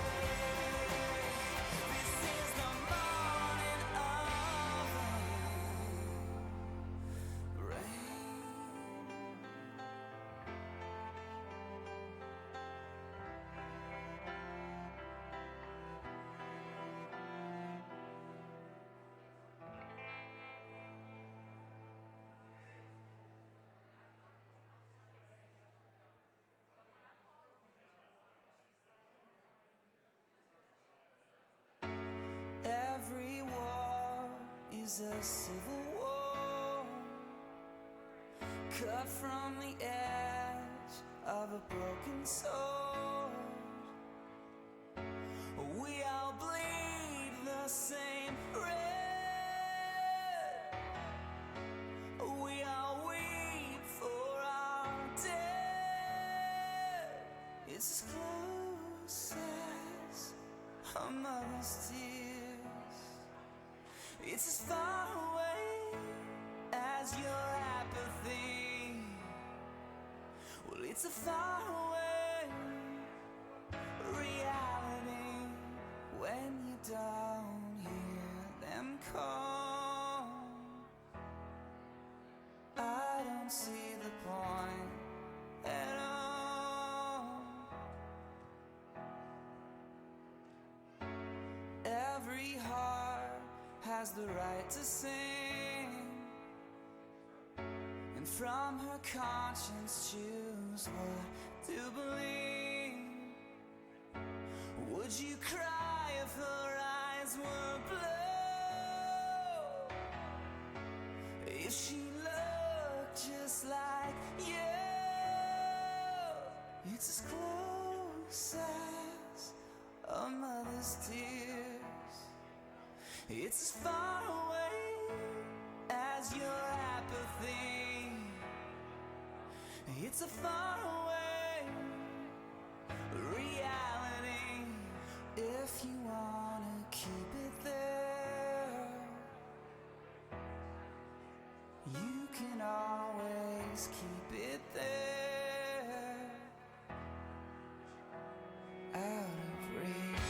This is the morning of the Every war is a civil war, cut from the edge of a broken sword. We all bleed the same red. We all weep for our dead. It's as close as a mother's tears. It's as far away as your apathy. Well, it's a far away reality when you don't hear them call. I don't see the point at all. Every heart has the right to sing, and from her conscience choose what to believe. Would you cry if her eyes were blue? If she looked just like you? It's as close as a mother's tears. It's as far away as your apathy. It's a far away reality. If you wanna keep it there, you can always keep it there, out of reach.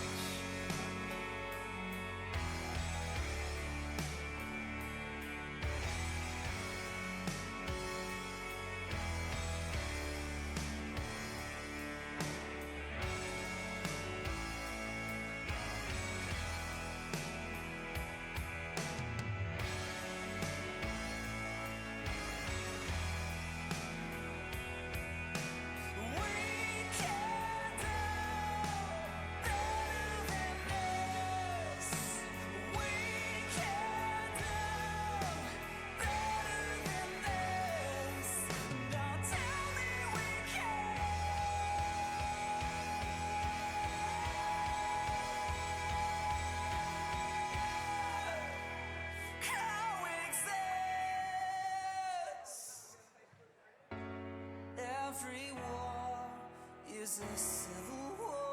every war is a civil war.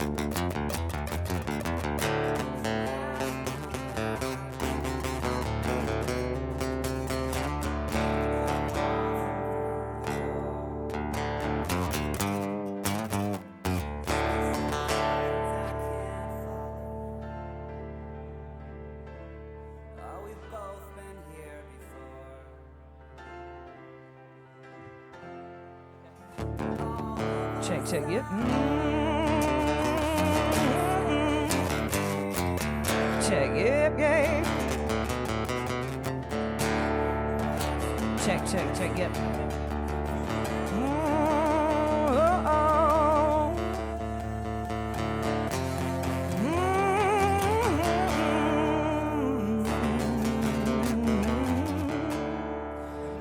Oh, we've both been here before.
Check, check, yep. Check, yep, yep. Check, check, check, yep.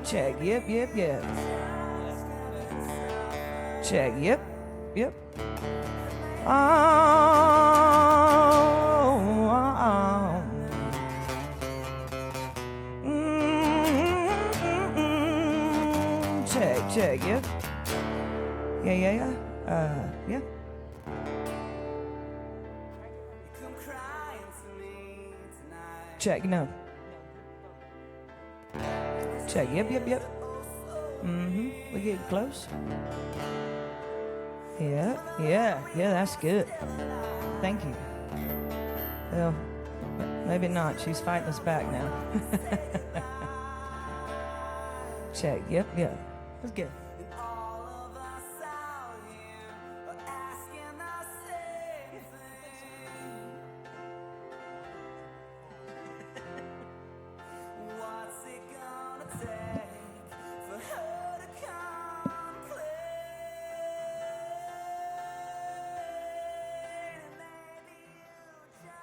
Check, yep, yep, yep. Check, yep, yep. Oh, oh. Check, check, yep. Yeah, yeah, yeah. Yeah.
Come crying to me tonight.
Check, no. Check, yep, yep, yep. We getting close. Yeah, yeah, yeah, that's good. Thank you. Well, maybe not. She's fighting us back now. Check, yep, yep. That's good.
All of us out here are asking the same thing. What's it gonna take for her to come clean? Maybe you just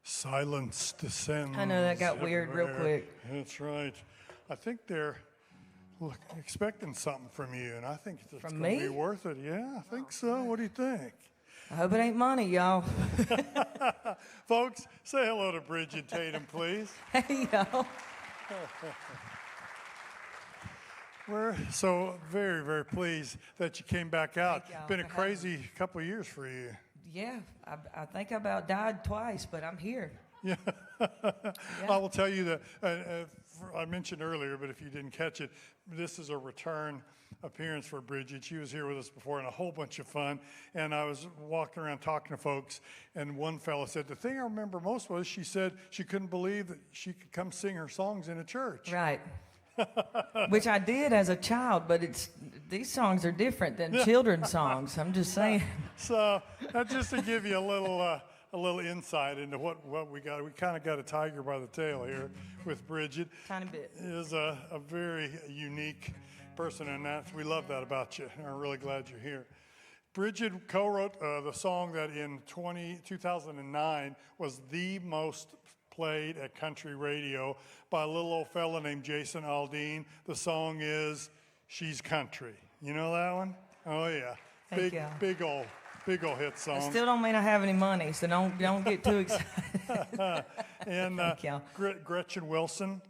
Silence descends.
I know that got weird real
everywhere.
quick.
That's right. I think they're expecting something from you, and I think it's
From
going to
me?
be worth it. Yeah, I think so. What do you think?
I hope it ain't money, y'all.
Folks, say hello to Bridgette Tatum, please.
Hey, y'all.
We're so very, very pleased that you came back out.
Thank y'all
Been a
for having
crazy couple of years for you.
Yeah, I think I about died twice, but I'm here.
Yeah. I will tell you that I mentioned earlier, but if you didn't catch it, this is a return appearance for Bridgette. She was here with us before and a whole bunch of fun. And I was walking around talking to folks, and one fella said, the thing I remember most was she said she couldn't believe that she could come sing her songs in a church.
Right. Which I did as a child, but these songs are different than children's songs. I'm just saying.
So that's just to give you a little insight into what we got. We kind of got a tiger by the tail here with Bridgette.
Tiny bit.
Is a very unique person, and we love that about you. And I'm really glad you're here. Bridgette co-wrote the song that in 2009 was the most played at country radio by a little old fella named Jason Aldean. The song is She's Country. You know that one? Oh yeah.
Thank you.
Big old hit song.
I still don't mean I have any money, so don't get too excited.
And
Thank y'all.
Gretchen Wilson,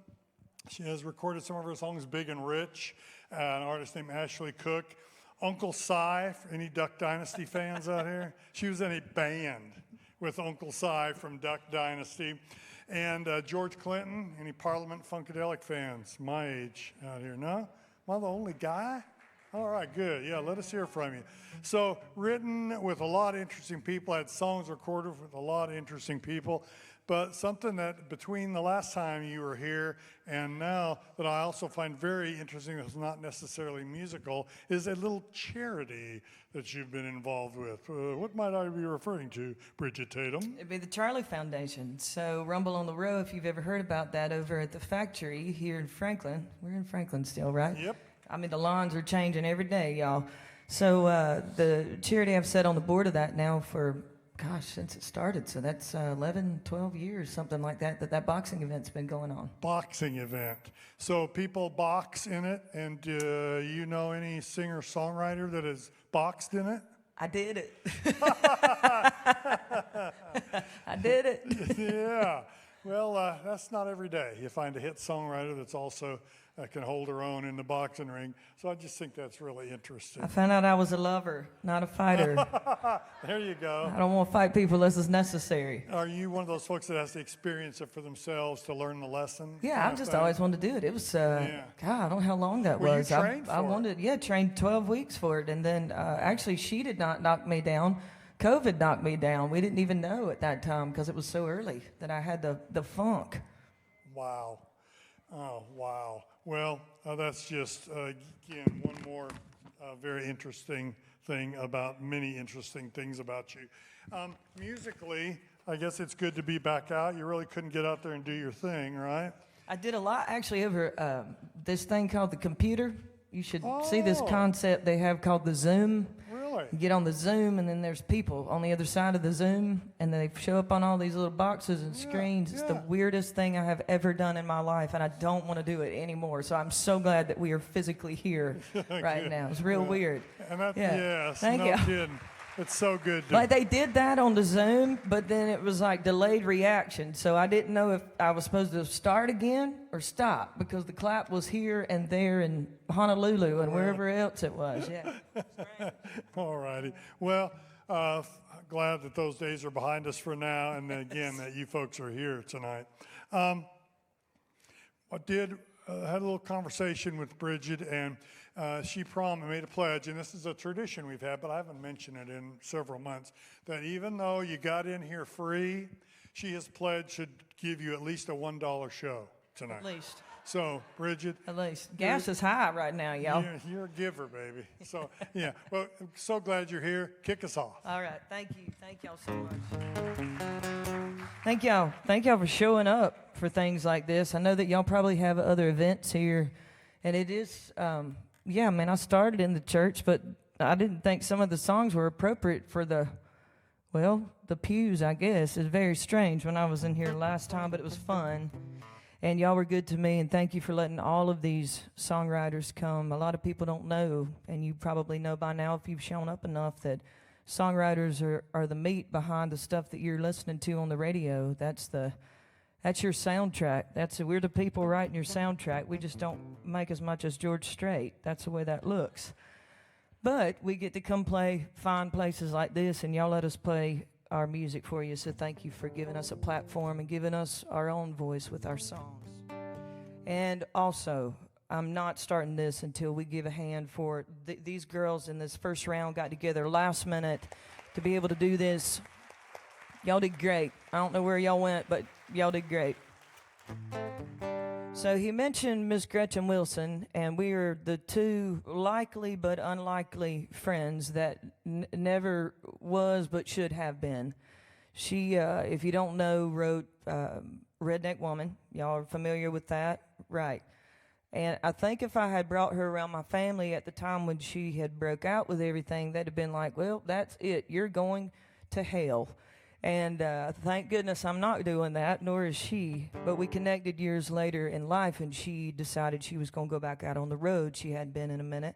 she has recorded some of her songs, Big and Rich. An artist named Ashley Cook. Uncle Si, for any Duck Dynasty fans out here? She was in a band with Uncle Si from Duck Dynasty. And George Clinton, any Parliament Funkadelic fans? My age out here, no? Am I the only guy? All right, good. Yeah, let us hear from you. So, written with a lot of interesting people, had songs recorded with a lot of interesting people, but something that between the last time you were here and now that I also find very interesting that's not necessarily musical is a little charity that you've been involved with. What might I be referring to, Bridgette Tatum?
It'd be the Charlie Foundation. So Rumble on the Row, if you've ever heard about that over at the factory here in Franklin. We're in Franklin still, right?
Yep.
I mean, the lawns are changing every day, y'all. So the charity I've sat on the board of that now for, gosh, since it started. So that's 11, 12 years, something like that boxing event's been going on.
Boxing event. So people box in it, and do you know any singer-songwriter that has boxed in it?
I did it. I did it.
Yeah. Well, that's not every day. You find a hit songwriter that's also can hold her own in the boxing ring. So I just think that's really interesting.
I found out I was a lover, not a fighter.
There you go.
I don't want to fight people unless it's necessary.
Are you one of those folks that has to experience it for themselves to learn the lesson?
Yeah, I've just always wanted to do it. It was, God, I don't know how long that
Well, you
was.
trained
I
for it.
wanted, trained 12 weeks for it. And then actually, she did not knock me down. COVID knocked me down. We didn't even know at that time because it was so early that I had the funk.
Wow. Oh, wow. Well, that's just, again, one more very interesting thing about many interesting things about you. Musically, I guess it's good to be back out. You really couldn't get out there and do your thing, right?
I did a lot actually over this thing called the computer. You should see this concept they have called the Zoom.
Really?
You get on the Zoom, and then there's people on the other side of the Zoom, and they show up on all these little boxes and screens. It's the weirdest thing I have ever done in my life, and I don't want to do it anymore. So I'm so glad that we are physically here right now. It's real weird.
And that,
Yeah.
yes,
Thank
no
you.
kidding. It's so good to
Like they did that on the Zoom, but then it was like delayed reaction. So I didn't know if I was supposed to start again or stop because the clap was here and there in Honolulu and wherever else it was. Yeah.
All righty. Well, glad that those days are behind us for now, and then again that you folks are here tonight. I had a little conversation with Bridgette, and she made a pledge, and this is a tradition we've had, but I haven't mentioned it in several months, that even though you got in here free, she has pledged to give you at least a $1 show tonight.
At least.
So, Bridgette.
At least. Gas is high right now, y'all.
You're a giver, baby. So, yeah. Well, I'm so glad you're here. Kick us off.
All right. Thank you. Thank y'all so much. Thank y'all. Thank y'all for showing up for things like this. I know that y'all probably have other events here. And it is, I started in the church, but I didn't think some of the songs were appropriate for the pews, I guess. It's very strange when I was in here last time, but it was fun. And y'all were good to me, and thank you for letting all of these songwriters come. A lot of people don't know, and you probably know by now if you've shown up enough, that songwriters are the meat behind the stuff that you're listening to on the radio. That's your soundtrack. We're the people writing your soundtrack. We just don't make as much as George Strait. That's the way that looks. But we get to come play fine places like this, and y'all let us play our music for you. So thank you for giving us a platform and giving us our own voice with our songs. And also, I'm not starting this until we give a hand for these girls in this first round got together last minute to be able to do this. Y'all did great. I don't know where y'all went, but y'all did great. So he mentioned Miss Gretchen Wilson, and we are the two likely but unlikely friends that never was but should have been. She, if you don't know, wrote Redneck Woman. Y'all are familiar with that? Right. And I think if I had brought her around my family at the time when she had broke out with everything, they'd have been like, well, that's it. You're going to hell. And thank goodness I'm not doing that, nor is she. But we connected years later in life, and she decided she was going to go back out on the road. She hadn't been in a minute.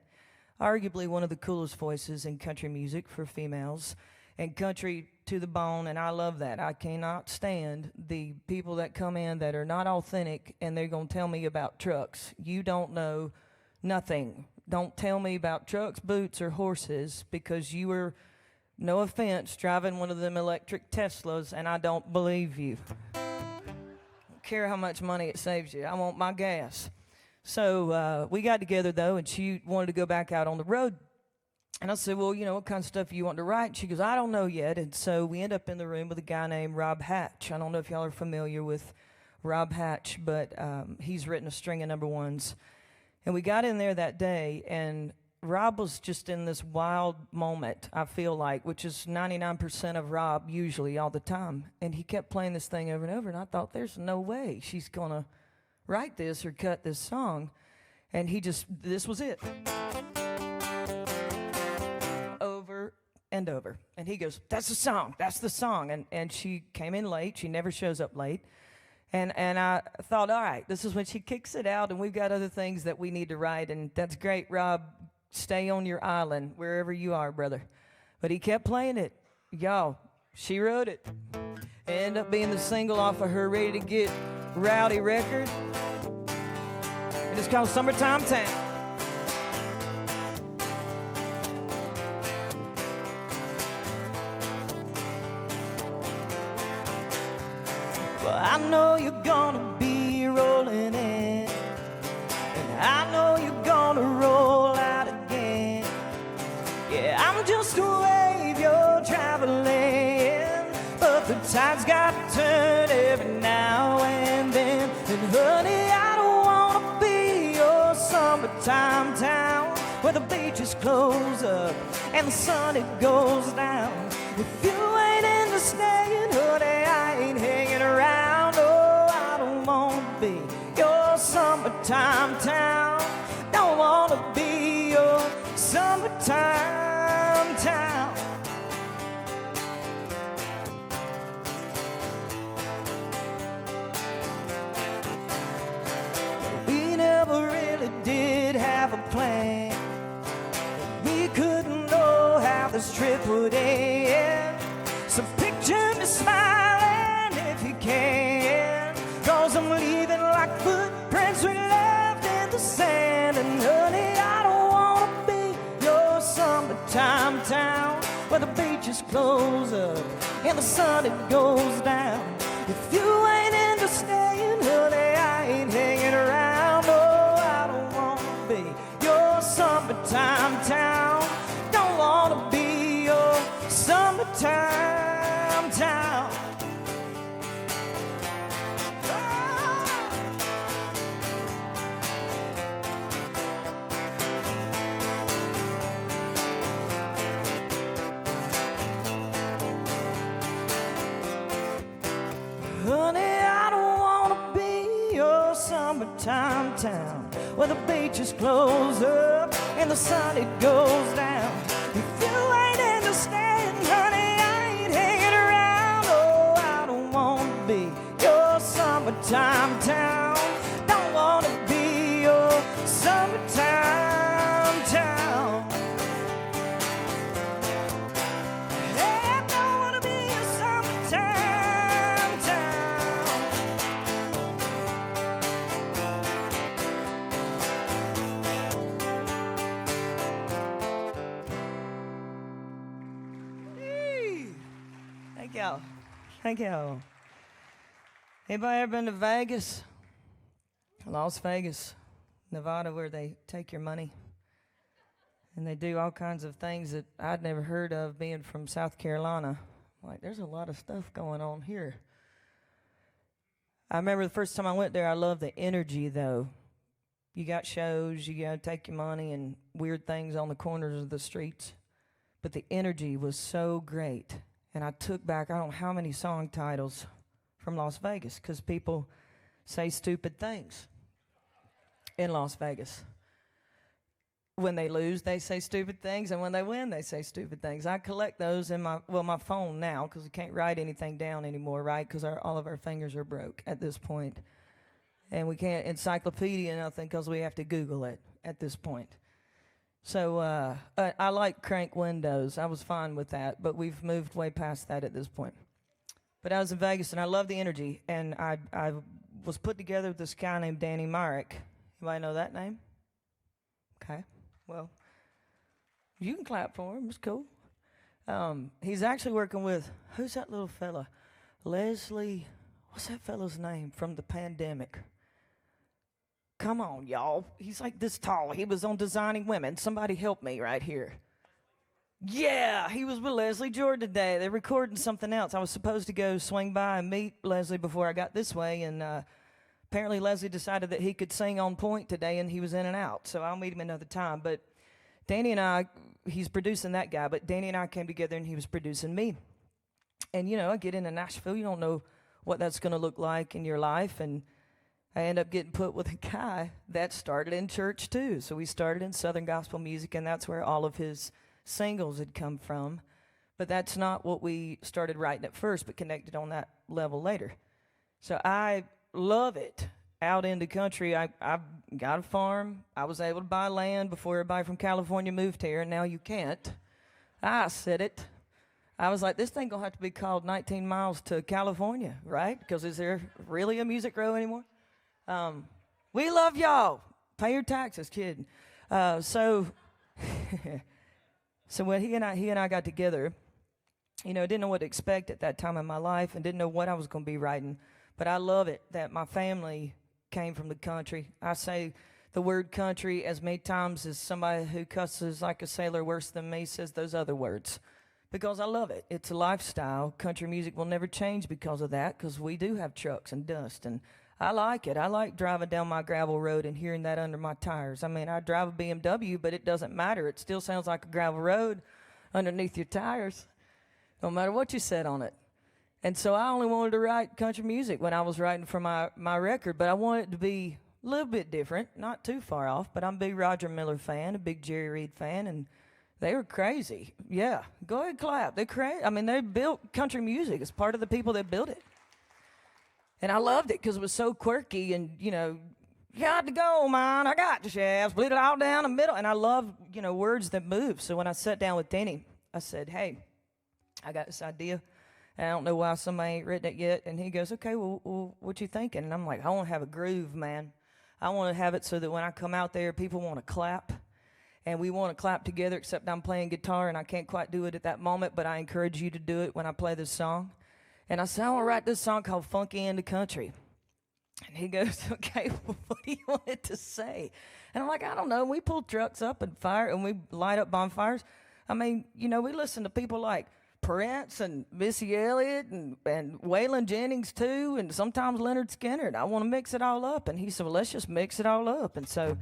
Arguably one of the coolest voices in country music for females, and country to the bone, and I love that. I cannot stand the people that come in that are not authentic, and they're going to tell me about trucks. You don't know nothing. Don't tell me about trucks, boots, or horses, because you were, no offense, driving one of them electric Teslas, and I don't believe you. Don't care how much money it saves you. I want my gas. So we got together, though, and she wanted to go back out on the road. And I said, well, what kind of stuff you want to write? And she goes, I don't know yet. And so we end up in the room with a guy named Rob Hatch. I don't know if y'all are familiar with Rob Hatch, but he's written a string of number ones. And we got in there that day, and Rob was just in this wild moment, I feel like, which is 99% of Rob usually all the time. And he kept playing this thing over and over, and I thought, there's no way she's going to write this or cut this song. And this was it. Over and over. And he goes, that's the song, that's the song. And she came in late. She never shows up late. And I thought, all right, this is when she kicks it out, and we've got other things that we need to write. And that's great, Rob. Stay on your island, wherever you are, brother. But he kept playing it. Y'all, she wrote it. Ended up being the single off of her Ready to Get Rowdy record. And it's called Summertime Town. Well, I know you're gonna be rolling in, and I know you're gonna roll out again. Yeah, I'm just a wave you're traveling, but the tide's got to turn every now and then. And honey, I don't wanna be your summertime town, where the beaches close up and the sun it goes down. If you ain't into staying, honey, I ain't hanging around. Oh, I don't wanna be your summertime town. Don't wanna be your summertime town. We never really did have a plan. We couldn't know how this trip would end. So picture me smiling if you can, 'cause I'm leaving like footprints we left in the sand. And honey, I don't wanna be your summertime town, where the beaches close up and the sun it goes down. If you ain't into staying, honey, I ain't hanging around. Oh, I don't wanna be your summertime town. Don't wanna be your summertime town. Honey, I don't wanna be your summertime town, where the beaches close up and the sun it goes down. If you ain't into staying, honey, I ain't hanging around. Oh, I don't wanna be your summertime town. Don't wanna be your summertime town. Yeah, I don't wanna be your summertime town. Hey. Thank y'all. Thank y'all. Anybody ever been to Vegas? Las Vegas, Nevada, where they take your money and they do all kinds of things that I'd never heard of being from South Carolina. Like, there's a lot of stuff going on here. I remember the first time I went there, I loved the energy, though. You got shows, you got to take your money and weird things on the corners of the streets. But the energy was so great. And I took back, I don't know how many song titles from Las Vegas, because people say stupid things in Las Vegas. When they lose, they say stupid things, and when they win, they say stupid things. I collect those in my phone now, because we can't write anything down anymore, right? Because all of our fingers are broke at this point. And we can't encyclopedia nothing because we have to Google it at this point. So I like crank windows. I was fine with that, but we've moved way past that at this point. But I was in Vegas, and I love the energy, and I was put together with this guy named Danny Myrick. Anybody know that name? Okay. Well, you can clap for him. It's cool. He's actually working with, who's that little fella? Leslie, what's that fella's name from the pandemic? Come on, y'all. He's like this tall. He was on Designing Women. Somebody help me right here. Yeah, he was with Leslie Jordan today. They're recording something else. I was supposed to go swing by and meet Leslie before I got this way, and apparently Leslie decided that he could sing on point today, and he was in and out. So I'll meet him another time. But Danny and I, he's producing that guy, but Danny and I came together, and he was producing me. And, you know, I get into Nashville. You don't know what that's going to look like in your life, and I end up getting put with a guy that started in church, too. So we started in Southern gospel music, and that's where all of his singles had come from. But that's not what we started writing at first, but connected on that level later. So I love it. Out in the country, I've got a farm. I was able to buy land before everybody from California moved here, and now you can't. I said it. I was like, this thing gonna have to be called 19 Miles to California, right? Because is there really a Music Row anymore? We love y'all. Pay your taxes, kid. So when he and I got together, didn't know what to expect at that time in my life and didn't know what I was going to be writing. But I love it that my family came from the country. I say the word country as many times as somebody who cusses like a sailor worse than me says those other words. Because I love it. It's a lifestyle. Country music will never change because of that, because we do have trucks and dust. And I like it. I like driving down my gravel road and hearing that under my tires. I mean, I drive a BMW, but it doesn't matter. It still sounds like a gravel road underneath your tires, no matter what you said on it. And so I only wanted to write country music when I was writing for my record, but I wanted it to be a little bit different, not too far off. But I'm a big Roger Miller fan, a big Jerry Reed fan, and they were crazy. Yeah, go ahead, clap. They're crazy. I mean, they built country music. It's part of the people that built it. And I loved it because it was so quirky and, got to go, man. I got the shafts. Bleed it all down the middle. And I love, words that move. So when I sat down with Denny, I said, hey, I got this idea. And I don't know why somebody ain't written it yet. And he goes, okay, well, what you thinking? And I'm like, I want to have a groove, man. I want to have it so that when I come out there, people want to clap. And we want to clap together, except I'm playing guitar, and I can't quite do it at that moment, but I encourage you to do it when I play this song. And I said, I want to write this song called Funky in the Country. And he goes, okay, well, what do you want it to say? And I'm like, I don't know. We pull trucks up and fire, and we light up bonfires. I mean, we listen to people like Prince and Missy Elliott and Waylon Jennings too, and sometimes Leonard Skinner. And I want to mix it all up. And he said, well, let's just mix it all up. And so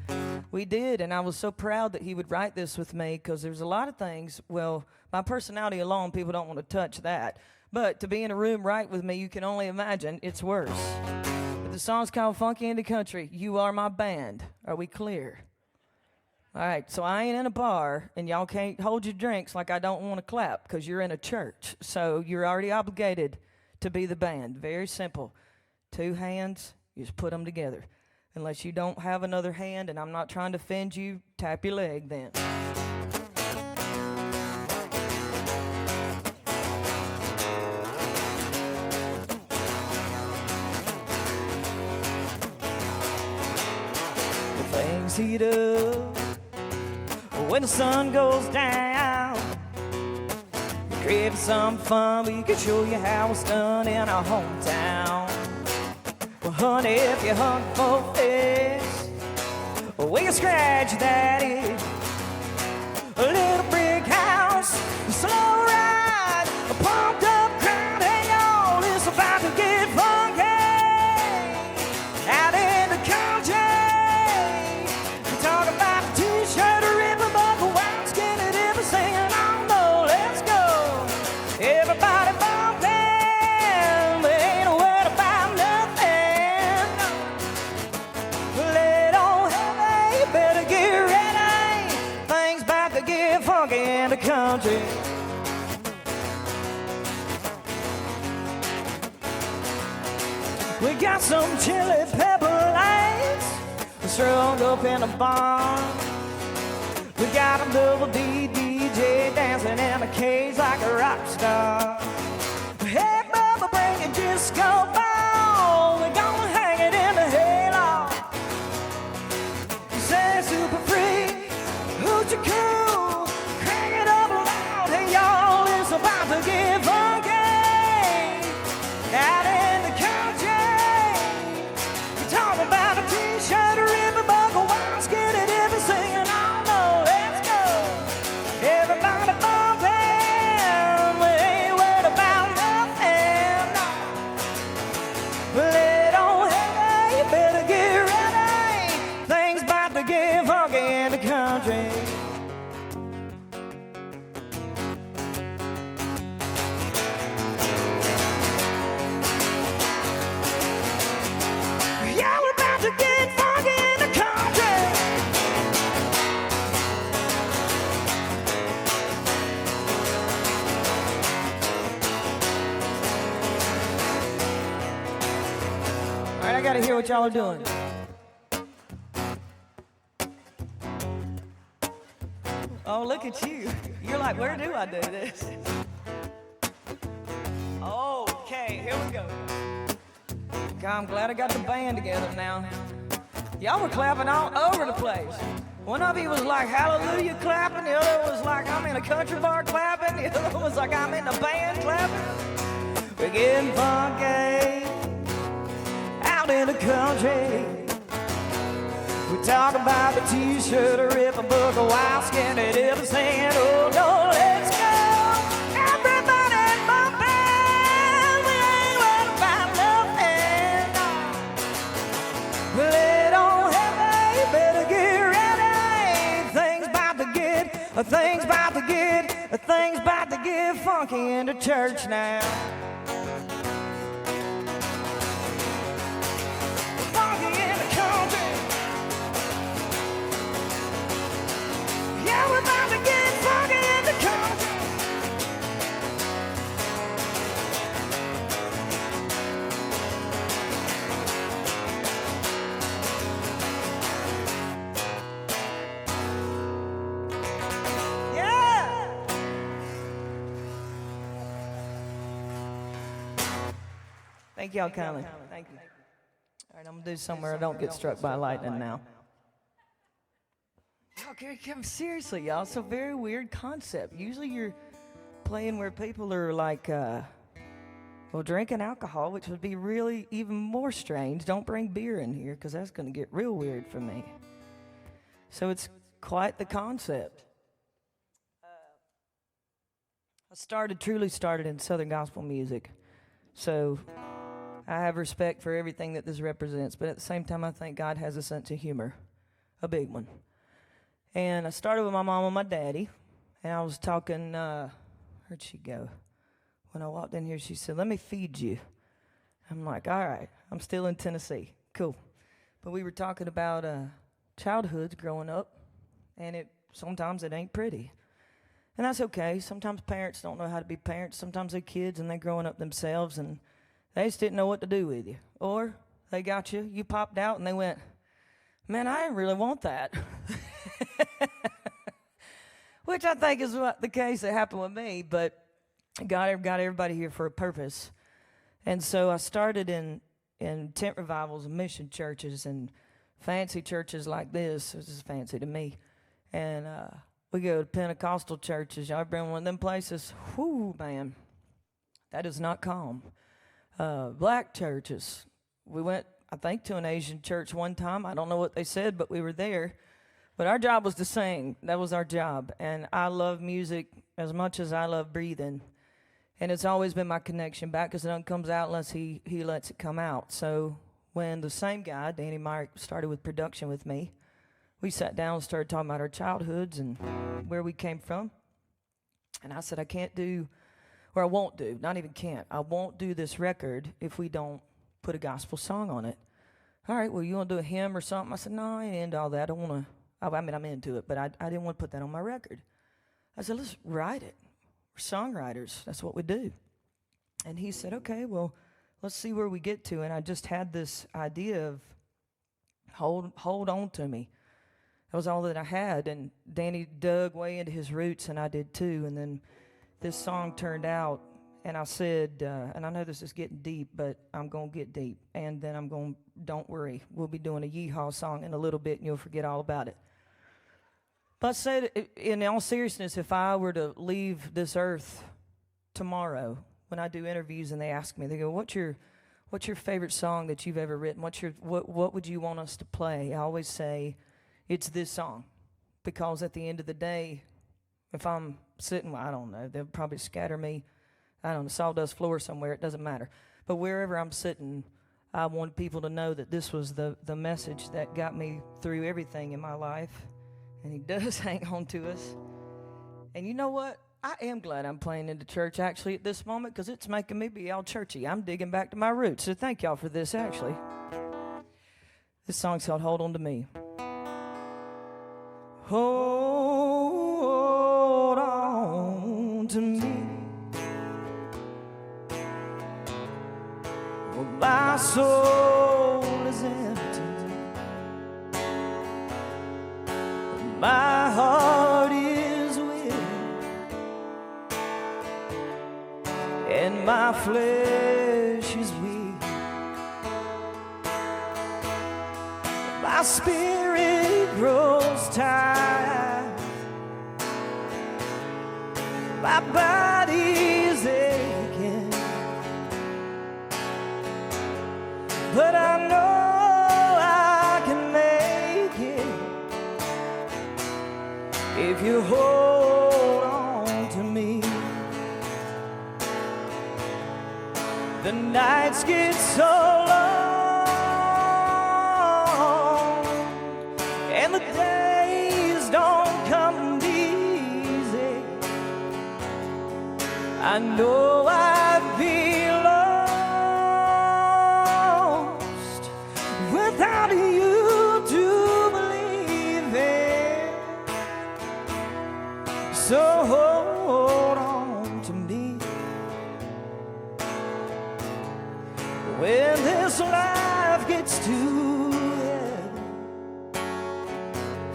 we did, and I was so proud that he would write this with me, because there's a lot of things, well, my personality alone, people don't want to touch that. But to be in a room right with me, you can only imagine it's worse. But the song's called Funky in the Country. You are my band. Are we clear? All right, so I ain't in a bar, and y'all can't hold your drinks like I don't want to clap, because you're in a church. So you're already obligated to be the band. Very simple. 2 hands, you just put them together. Unless you don't have another hand, and I'm not trying to offend you, tap your leg then. Things heat up when the sun goes down. Creating some fun, we can show you how it's done in our hometown. Well, honey, if you're hungry for fish, we can scratch that itch. A little brick house, a slow ride, a pumped up crowd. Hey, y'all, it's about to get funky out in the country. Talk about a t-shirt, a ribbon, buckle, wild skinny dipper, singing on the let's go. Everybody bumping, we ain't worried about nothing. Lay on heavy, you better get ready. Things about to get funky in the country. We got some chili pepper lights strung up in a barn. We got a double D DJ dancing in a cage like a rock star. Hey, Bubba, bring a disco ball. We're gonna hang it in the hayloft. Say super free, hoochie cool, crank it up loud. Hey, y'all, it's about to get funky out in the country. We're talking about a t-shirt, a ribbon, buckle, wild skinny dipper, singing on the let's go. Everybody bumping, we ain't worried about nothing. Lay it on heavy, you better get ready. Things about to get funky in the country. Yeah, we're about to get funky in the country. All right, I gotta hear what y'all are doing. Oh, look at you. You're like, where do I do this? here we go. God, I'm glad I got the band together now. Y'all were clapping all over the place. One of you was like hallelujah clapping, the other was like I'm in a country bar clapping, the other was like I'm in a band clapping. We're getting funky out in the country. We talk about the t-shirt, a rip, a book, a wild skinny dip, saying, oh no, let's go. Everybody bumping, we ain't worried about nothing. Well, it don't happen, you better get ready. Things about to get funky in the church now. Funky in the country. Yeah, we're about to get funky in the country. Yeah. Thank y'all kindly. Thank you. All right, I'm gonna do somewhere I don't get struck by lightning now. Okay, seriously, y'all. It's a very weird concept. Usually you're playing where people are like, drinking alcohol, which would be really even more strange. Don't bring beer in here because that's going to get real weird for me. So it's quite the concept. I truly started in Southern gospel music. So I have respect for everything that this represents, but at the same time, I think God has a sense of humor, a big one. And I started with my mom and my daddy, and I was talking, where'd she go? When I walked in here, she said, let me feed you. I'm like, all right, I'm still in Tennessee. Cool. But we were talking about childhoods growing up, and sometimes it ain't pretty. And that's okay. Sometimes parents don't know how to be parents. Sometimes they're kids, and they're growing up themselves, and they just didn't know what to do with you. Or they got you, you popped out, and they went, man, I didn't really want that. Which I think is what the case that happened with me, but God got everybody here for a purpose. And so I started in tent revivals and mission churches and fancy churches like this. This is fancy to me. And we go to Pentecostal churches. Y'all been one of them places? Whoo, man. That is not calm. Black churches. We went, I think, to an Asian church one time. I don't know what they said, but we were there. But our job was to sing. That was our job. And I love music as much as I love breathing. And it's always been my connection back because it doesn't comes out unless he lets it come out. So when the same guy, Danny Meyer, started with production with me, we sat down and started talking about our childhoods and where we came from. And I said, I can't do, or I won't do, not even can't, I won't do this record if we don't put a gospel song on it. All right, well, you want to do a hymn or something? I said, no, I ain't into all that. I don't want to. I mean, I'm into it, but I didn't want to put that on my record. I said, let's write it. We're songwriters. That's what we do. And he said, okay, well, let's see where we get to. And I just had this idea of hold on to me. That was all that I had. And Danny dug way into his roots, and I did too. And then this song turned out, and I said, and I know this is getting deep, but I'm going to get deep. And then don't worry, we'll be doing a yeehaw song in a little bit, and you'll forget all about it. But I said, in all seriousness, if I were to leave this earth tomorrow, when I do interviews and they ask me, they go, what's your favorite song that you've ever written? What would you want us to play? I always say, it's this song. Because at the end of the day, if I'm sitting, well, I don't know, they'll probably scatter me, I don't know, sawdust floor somewhere, it doesn't matter. But wherever I'm sitting, I want people to know that this was the message that got me through everything in my life. And he does hang on to us. And you know what? I am glad I'm playing in the church, actually, at this moment, because it's making me be all churchy. I'm digging back to my roots. So thank y'all for this, actually. This song's called Hold On To Me. Hold on to me. Well, my soul is empty. My heart is weary, and my flesh my spirit grows tired, my body's aching, but I know I can make it if you hold on to me. The nights get so long and the days don't come easy. I know I'd be lost without you to believe in. So hold on to me when this life gets too heavy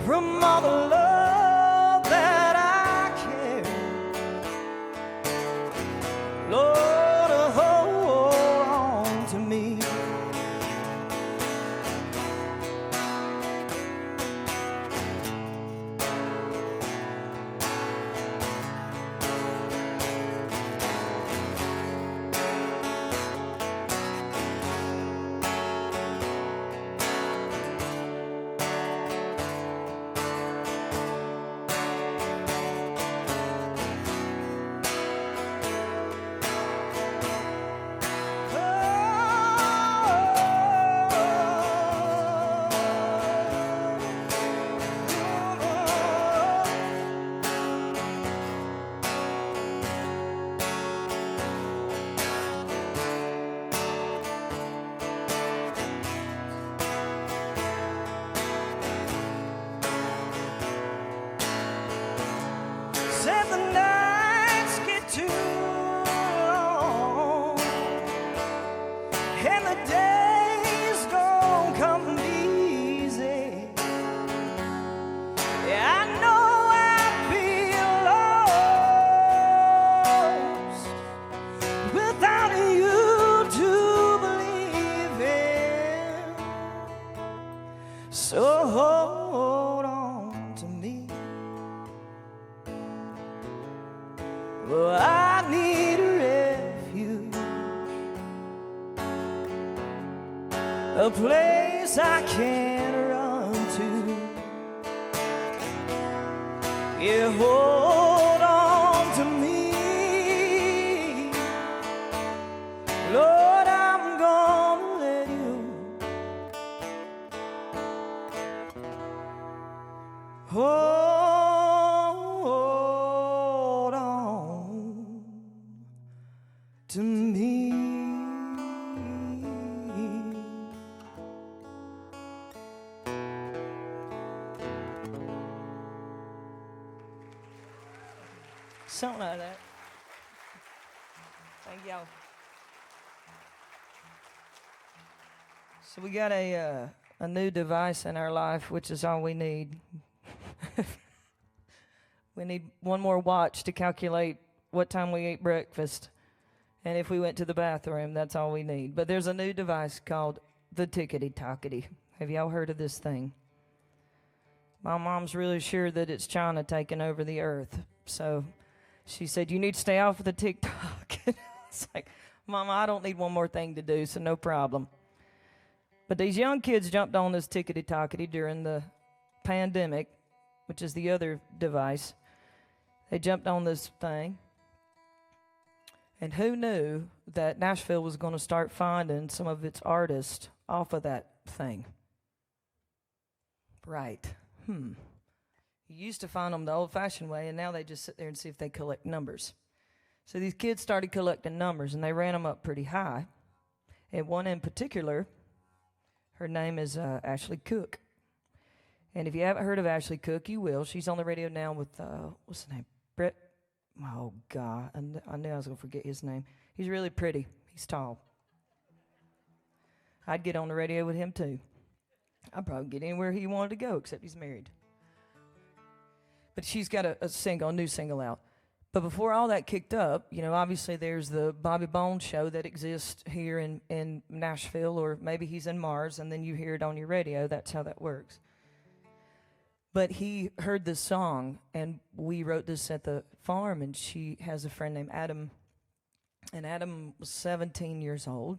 from all the love that I carry. Lord, hold on to me. Said the nights get too long and the days don't come easy. Yeah, I know I'd be lost without you to believe in. So hold on to me. Well, I need a refuge, a place I can run to. Yeah, hold on to me, Lord, I'm gonna let you. Hold on to me. Something like that. Thank y'all. So we got a new device in our life, which is all we need. We need one more watch to calculate what time we ate breakfast. And if we went to the bathroom, that's all we need. But there's a new device called the tickety-tockety. Have y'all heard of this thing? My mom's really sure that it's China taking over the earth. So she said, you need to stay off of the TikTok. It's like, Mama, I don't need one more thing to do, so no problem. But these young kids jumped on this tickety-tockety during the pandemic, which is the other device. They jumped on this thing. And who knew that Nashville was going to start finding some of its artists off of that thing? Right. You used to find them the old-fashioned way, and now they just sit there and see if they collect numbers. So these kids started collecting numbers, and they ran them up pretty high. And one in particular, her name is Ashley Cook. And if you haven't heard of Ashley Cook, you will. She's on the radio now with, what's his name? Brett. Oh, God. I knew I was going to forget his name. He's really pretty. He's tall. I'd get on the radio with him, too. I'd probably get anywhere he wanted to go, except he's married. But she's got a new single out. But before all that kicked up, you know, obviously there's the Bobby Bones show that exists here in Nashville, or maybe he's in Mars, and then you hear it on your radio. That's how that works. But he heard this song, and we wrote this at the farm, and she has a friend named Adam, and Adam was 17 years old,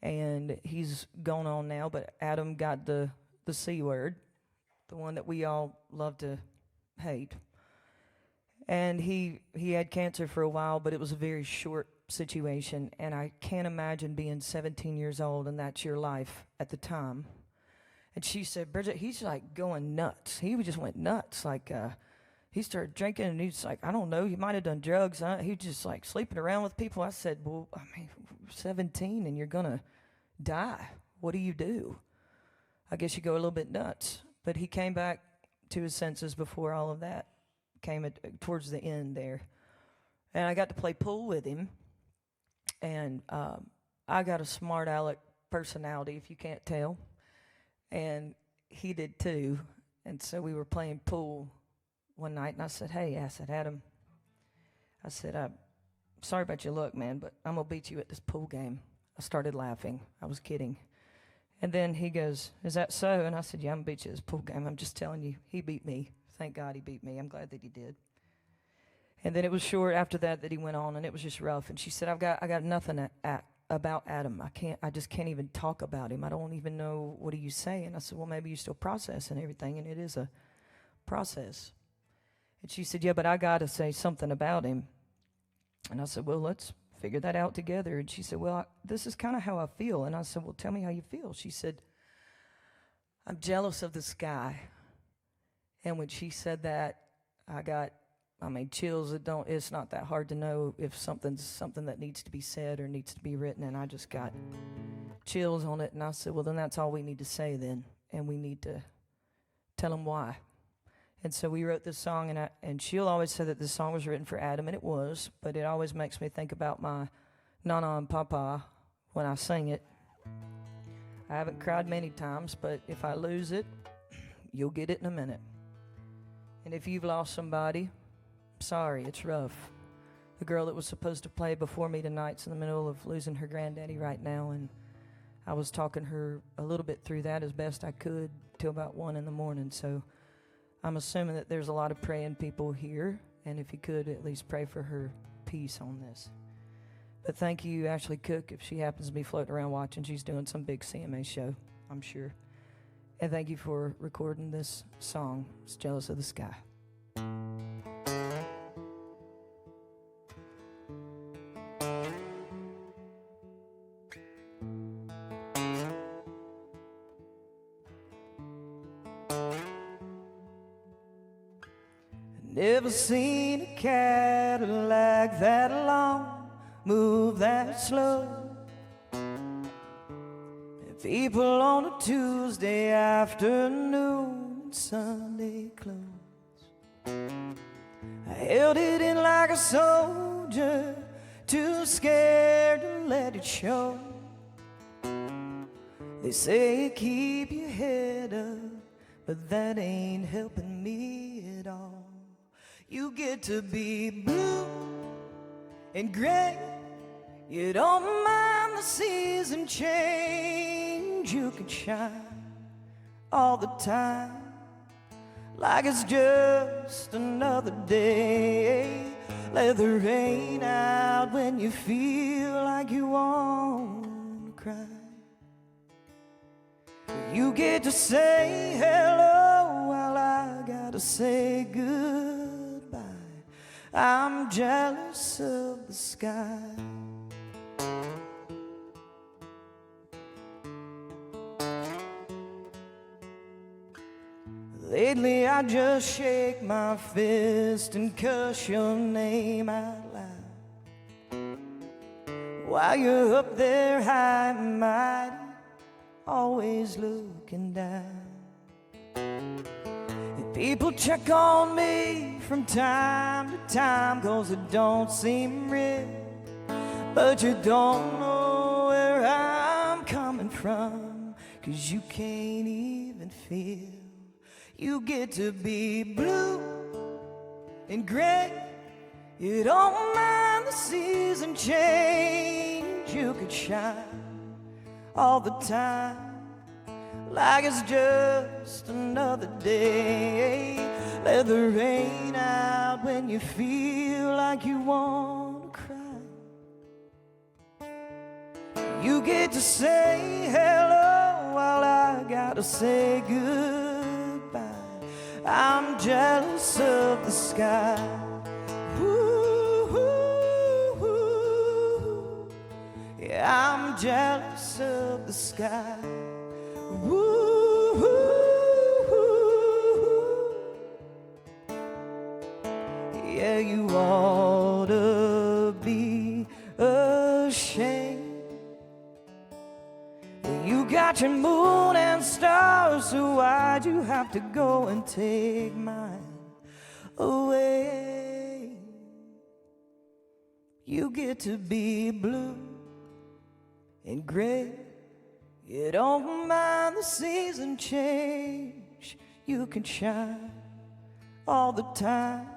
and he's gone on now, but Adam got the C word, the one that we all love to hate. And he had cancer for a while, but it was a very short situation, and I can't imagine being 17 years old and that's your life at the time. And she said, Bridgette, he's like going nuts. He just went nuts. Like, he started drinking, and he's like, I don't know, he might have done drugs. He just like sleeping around with people. I said, well, I mean, 17 and you're gonna die. What do you do? I guess you go a little bit nuts. But he came back to his senses before all of that came towards the end there. And I got to play pool with him. And I got a smart aleck personality, if you can't tell. And he did too. And so we were playing pool one night, and I said, hey, Adam, I said, I'm sorry about your luck, man, but I'm going to beat you at this pool game. I started laughing. I was kidding. And then he goes, is that so? And I said, yeah, I'm going to beat you at this pool game. I'm just telling you, he beat me. Thank God he beat me. I'm glad that he did. And then it was short after that he went on, and it was just rough. And she said, I got nothing about Adam. I just can't even talk about him. I don't even know, what do you say? And I said, well, maybe you're still processing everything, and it is a process. And she said, yeah, but I got to say something about him. And I said, well, let's figure that out together. And she said, well, this is kind of how I feel. And I said, well, tell me how you feel. She said, I'm jealous of this guy. And when she said that, I got, chills. It's not that hard to know if something's something that needs to be said or needs to be written. And I just got chills on it. And I said, well, then that's all we need to say then. And we need to tell him why. And so we wrote this song, and she'll always say that this song was written for Adam, and it was, but it always makes me think about my Nana and Papa when I sing it. I haven't cried many times, but if I lose it, you'll get it in a minute. And if you've lost somebody, sorry, it's rough. The girl that was supposed to play before me tonight's in the middle of losing her granddaddy right now, and I was talking her a little bit through that as best I could till about 1 a.m. So I'm assuming that there's a lot of praying people here, and if you could at least pray for her peace on this. But thank you, Ashley Cook, if she happens to be floating around watching. She's doing some big CMA show, I'm sure. And thank you for recording this song, It's Jealous of the Sky. Never seen a Cadillac that long, move that slow. People on a Tuesday afternoon, Sunday clothes. I held it in like a soldier, too scared to let it show. They say keep your head up, but that ain't helping me at all. You get to be blue and gray, you don't mind the season change. You can shine all the time like it's just another day. Let the rain out when you feel like you want to cry. You get to say hello while I gotta say goodbye. I'm jealous of the sky. Lately I just shake my fist and cuss your name out loud while you're up there high and mighty, always looking down. And people check on me from time to time 'cause it don't seem real, but you don't know where I'm coming from 'cause you can't even feel. You get to be blue and gray, You don't mind the season change. You could shine all the time like it's just another day. Let the rain out when you feel like you want to cry. You get to say hello while I gotta say goodbye. I'm jealous of the sky. Ooh, yeah, I'm jealous of the sky. Ooh, yeah, you ought to be ashamed. You got your moon and stars, so why'd you have to go and take mine away? You get to be blue and gray. You don't mind the season change. You can shine all the time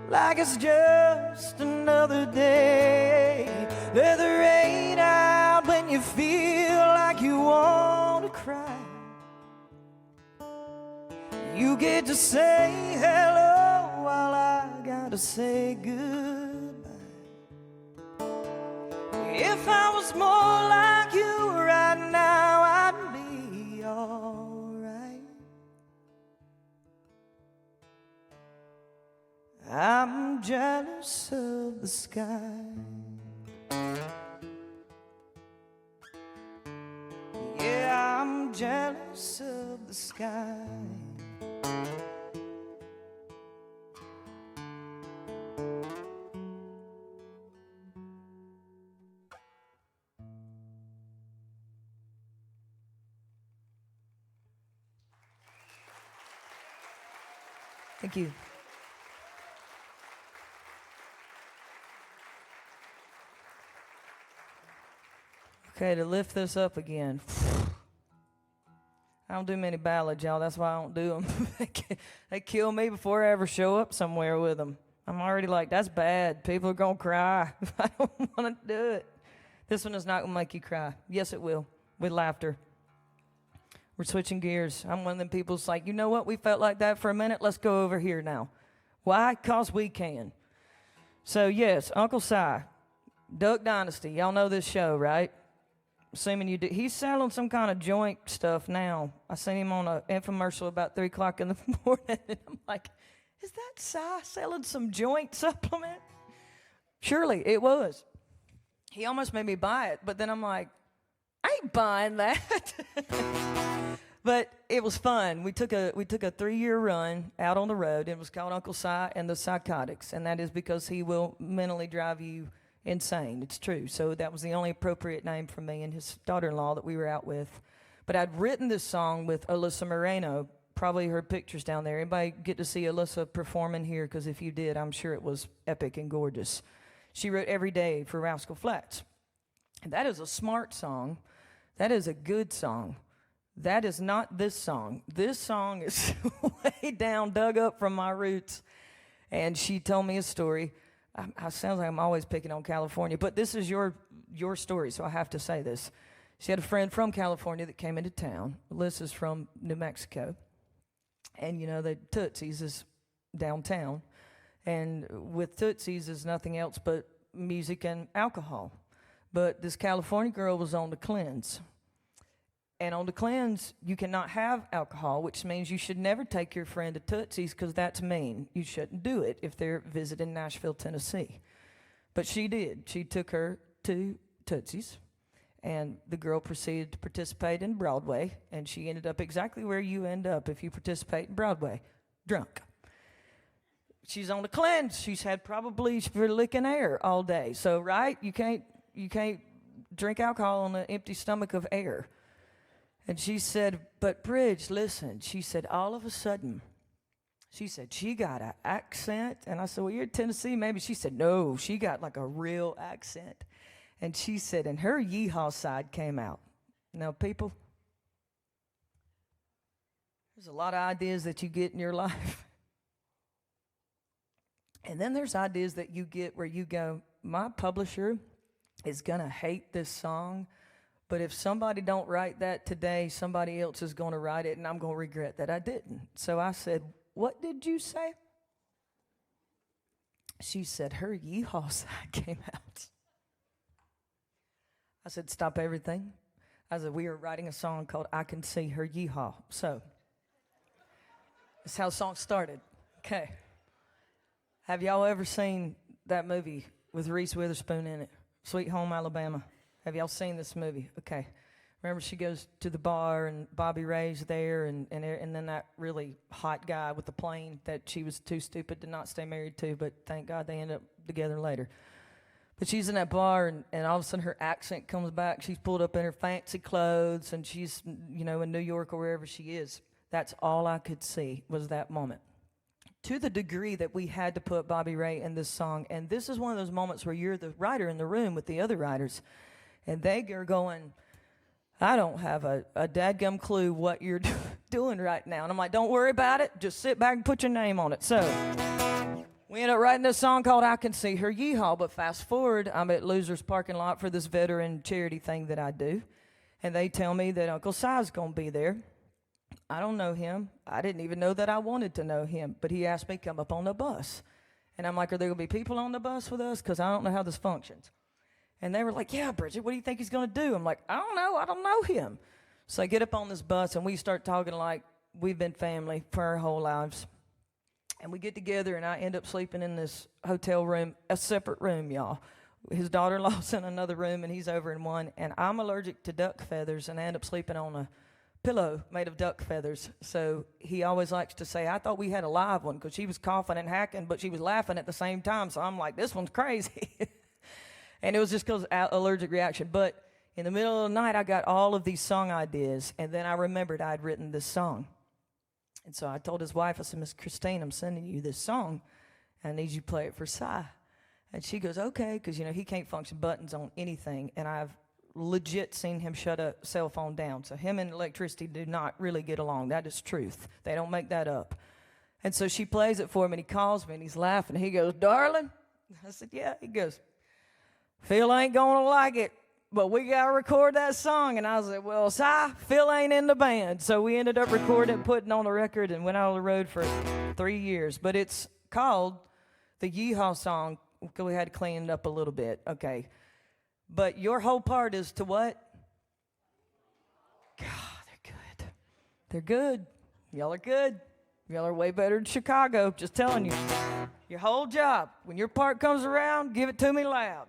like it's just another day. Let the rain out when you feel like you want to cry. You get to say hello while I gotta say goodbye. If I was more like you right now, I'd be alright. I'm jealous of the sky. Yeah, I'm jealous of the sky. Thank you. Okay, to lift this up again. I don't do many ballads, y'all. That's why I don't do them. They kill me before I ever show up somewhere with them. I'm already like, that's bad. People are going to cry. I don't want to do it. This one is not going to make you cry. Yes, it will, with laughter. We're switching gears. I'm one of them people that's like, you know what? We felt like that for a minute. Let's go over here now. Why? Because we can. So, yes, Uncle Si, Duck Dynasty. Y'all know this show, right? Assuming you do. He's selling some kind of joint stuff now. I seen him on an infomercial about 3 o'clock in the morning, and I'm like, is that Si selling some joint supplement? Surely it was. He almost made me buy it, but then I'm like, I ain't buying that. But it was fun. We took a 3-year run out on the road. It was called Uncle Si and the Psychotics, and that is because he will mentally drive you insane. It's true. So that was the only appropriate name for me and his daughter-in-law that we were out with. But I'd written this song with Alyssa Moreno. Probably her pictures down there. Anybody get to see Alyssa performing here? Because if you did, I'm sure it was epic and gorgeous. She wrote Every Day for Rascal Flatts. And that is a smart song. That is a good song. That is not this song. This song is way down, dug up from my roots. And she told me a story. I sounds like I'm always picking on California, but this is your story, so I have to say this. She had a friend from California that came into town. Alyssa's from New Mexico. And, you know, the Tootsie's is downtown. And with Tootsie's is nothing else but music and alcohol. But this California girl was on the cleanse. And on the cleanse, you cannot have alcohol, which means you should never take your friend to Tootsie's because that's mean. You shouldn't do it if they're visiting Nashville, Tennessee. But she did. She took her to Tootsie's, and the girl proceeded to participate in Broadway, and she ended up exactly where you end up if you participate in Broadway, drunk. She's on the cleanse. She's had probably for licking air all day. So, right, you can't drink alcohol on an empty stomach of air. And she said, but Bridge, listen. She said, all of a sudden, she said, she got an accent. And I said, well, you're in Tennessee, maybe. She said, no, she got like a real accent. And she said, and her yeehaw side came out. Now, people, there's a lot of ideas that you get in your life. And then there's ideas that you get where you go, my publisher is going to hate this song, but if somebody don't write that today, somebody else is going to write it, and I'm going to regret that I didn't. So I said, what did you say? She said, her yeehaw side came out. I said, stop everything. I said, we are writing a song called I Can See Her Yeehaw. So that's how the song started. Okay. Have y'all ever seen that movie with Reese Witherspoon in it, Sweet Home Alabama? Have y'all seen this movie? Okay. Remember she goes to the bar and Bobby Ray's there and then that really hot guy with the plane that she was too stupid to not stay married to, but thank God they ended up together later. But she's in that bar, and all of a sudden her accent comes back. She's pulled up in her fancy clothes, and she's, in New York or wherever she is. That's all I could see was that moment. To the degree that we had to put Bobby Ray in this song, and this is one of those moments where you're the writer in the room with the other writers, and they are going, I don't have a dadgum clue what you're doing right now. And I'm like, don't worry about it. Just sit back and put your name on it. So we ended up writing this song called I Can See Her Yeehaw, but fast forward, I'm at Loser's parking lot for this veteran charity thing that I do, and they tell me that Uncle Si's going to be there. I don't know him. I didn't even know that I wanted to know him, but he asked me to come up on the bus. And I'm like, are there going to be people on the bus with us? Because I don't know how this functions. And they were like, yeah, Bridgette, what do you think he's going to do? I'm like, I don't know. I don't know him. So I get up on this bus, and we start talking like we've been family for our whole lives. And we get together, and I end up sleeping in this hotel room, a separate room, y'all. His daughter-in-law's in another room, and he's over in one. And I'm allergic to duck feathers, and I end up sleeping on a pillow made of duck feathers. So he always likes to say, I thought we had a live one, because she was coughing and hacking, but she was laughing at the same time. So I'm like, this one's crazy. And it was just because allergic reaction. But in the middle of the night, I got all of these song ideas, and then I remembered I'd written this song. And so I told his wife, I said, Miss Christine, I'm sending you this song, and I need you to play it for Si. And she goes, okay, because, he can't function buttons on anything, and I've legit seen him shut a cell phone down. So him and electricity do not really get along. That is truth. They don't make that up. And so she plays it for him, and he calls me, and he's laughing. He goes, darling? I said, yeah. He goes, Phil ain't going to like it, but we got to record that song. And I was like, well, Si, Phil ain't in the band. So we ended up recording, putting on the record, and went out on the road for 3 years. But it's called the Yeehaw Song. We had to clean it up a little bit. Okay. But your whole part is to what? God, they're good. They're good. Y'all are good. Y'all are way better than Chicago. Just telling you. Your whole job, when your part comes around, give it to me loud.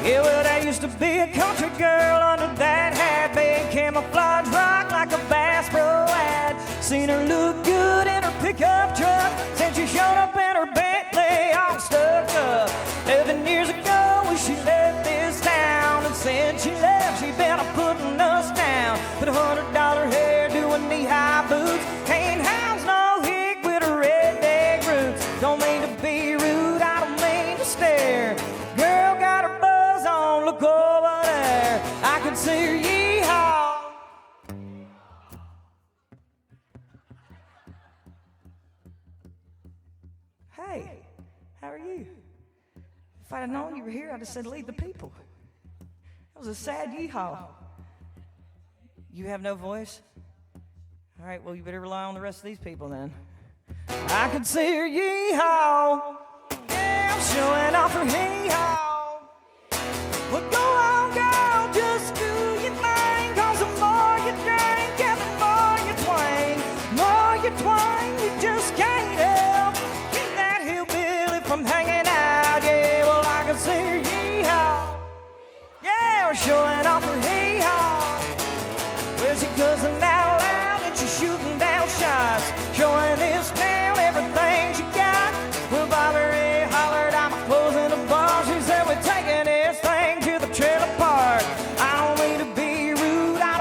Yeah, well, there used to be a country girl under that hat, big camouflage rock like a Bass Pro ad. Seen her look good in her pickup truck since she showed up in her Bentley all stuck up. 11 years ago when she left this town, and since she left, she been putting us down. Put $100 hairdo and knee-high boots, can't house no hick with her redneck roots. Don't mean to be rude, I don't mean to stare. Girl got her buzz on, look over there. I can see her yeehaw. Hey, how are you? If I'd have known you were here, I'd have said lead the people. That was a sad yeehaw. You have no voice? All right, well, you better rely on the rest of these people then. I can see her yeehaw. Yeah, I'm showing off her hee-haw. Well, go on, girl, just do your thing. 'Cause the more you drink and the more you twang, you just can't help. Keep that hillbilly from hanging out. Yeah, well, I can see her yeehaw. Yeah, we're showing off her hee-haw. Well, she cussing out loud and she's shooting down shots, showing this town everything she got. Well, Bobby Ray hollered, I'm closing the bar. She said, we're taking this thing to the trailer park. I don't mean to be rude, I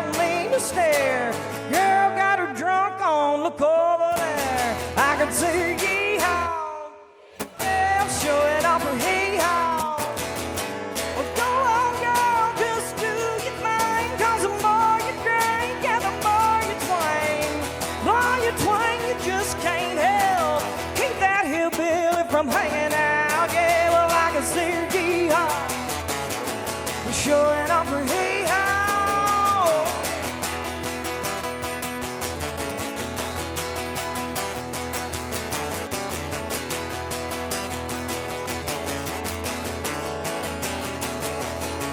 showing off her hee-haw.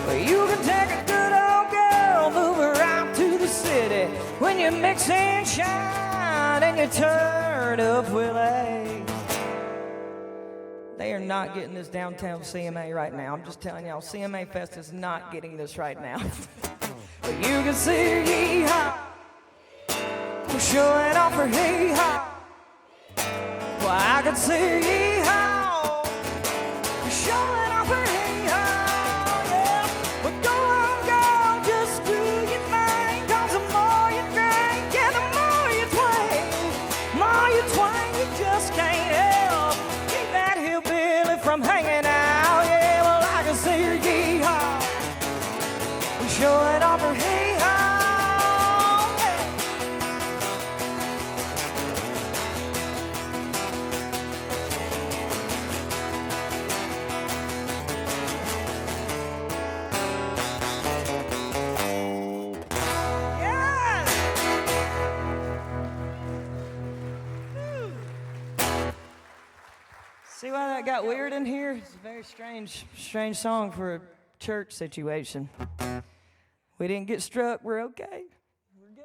Well, you can take a good old girl, move her out to the city. When you mix and shine and you turn up Willie. They are not getting this downtown CMA right now. I'm just telling y'all, CMA Fest is not getting this right now. But you can see her yee-haw, showing off her hee-haw. Well, I can see her yee-haw, showing off her hee-haw, yeah. Well, go on, girl, just do your thing, 'cause the more you drink, yeah, the more you twang, you just can't help. Keep that hillbilly from hanging out, yeah. Well, I can see her yee-haw, showing off her hee-haw, yeah. Yes! Woo. See why that got weird in here? It's a very strange song for a church situation. We didn't get struck, we're okay. We're good.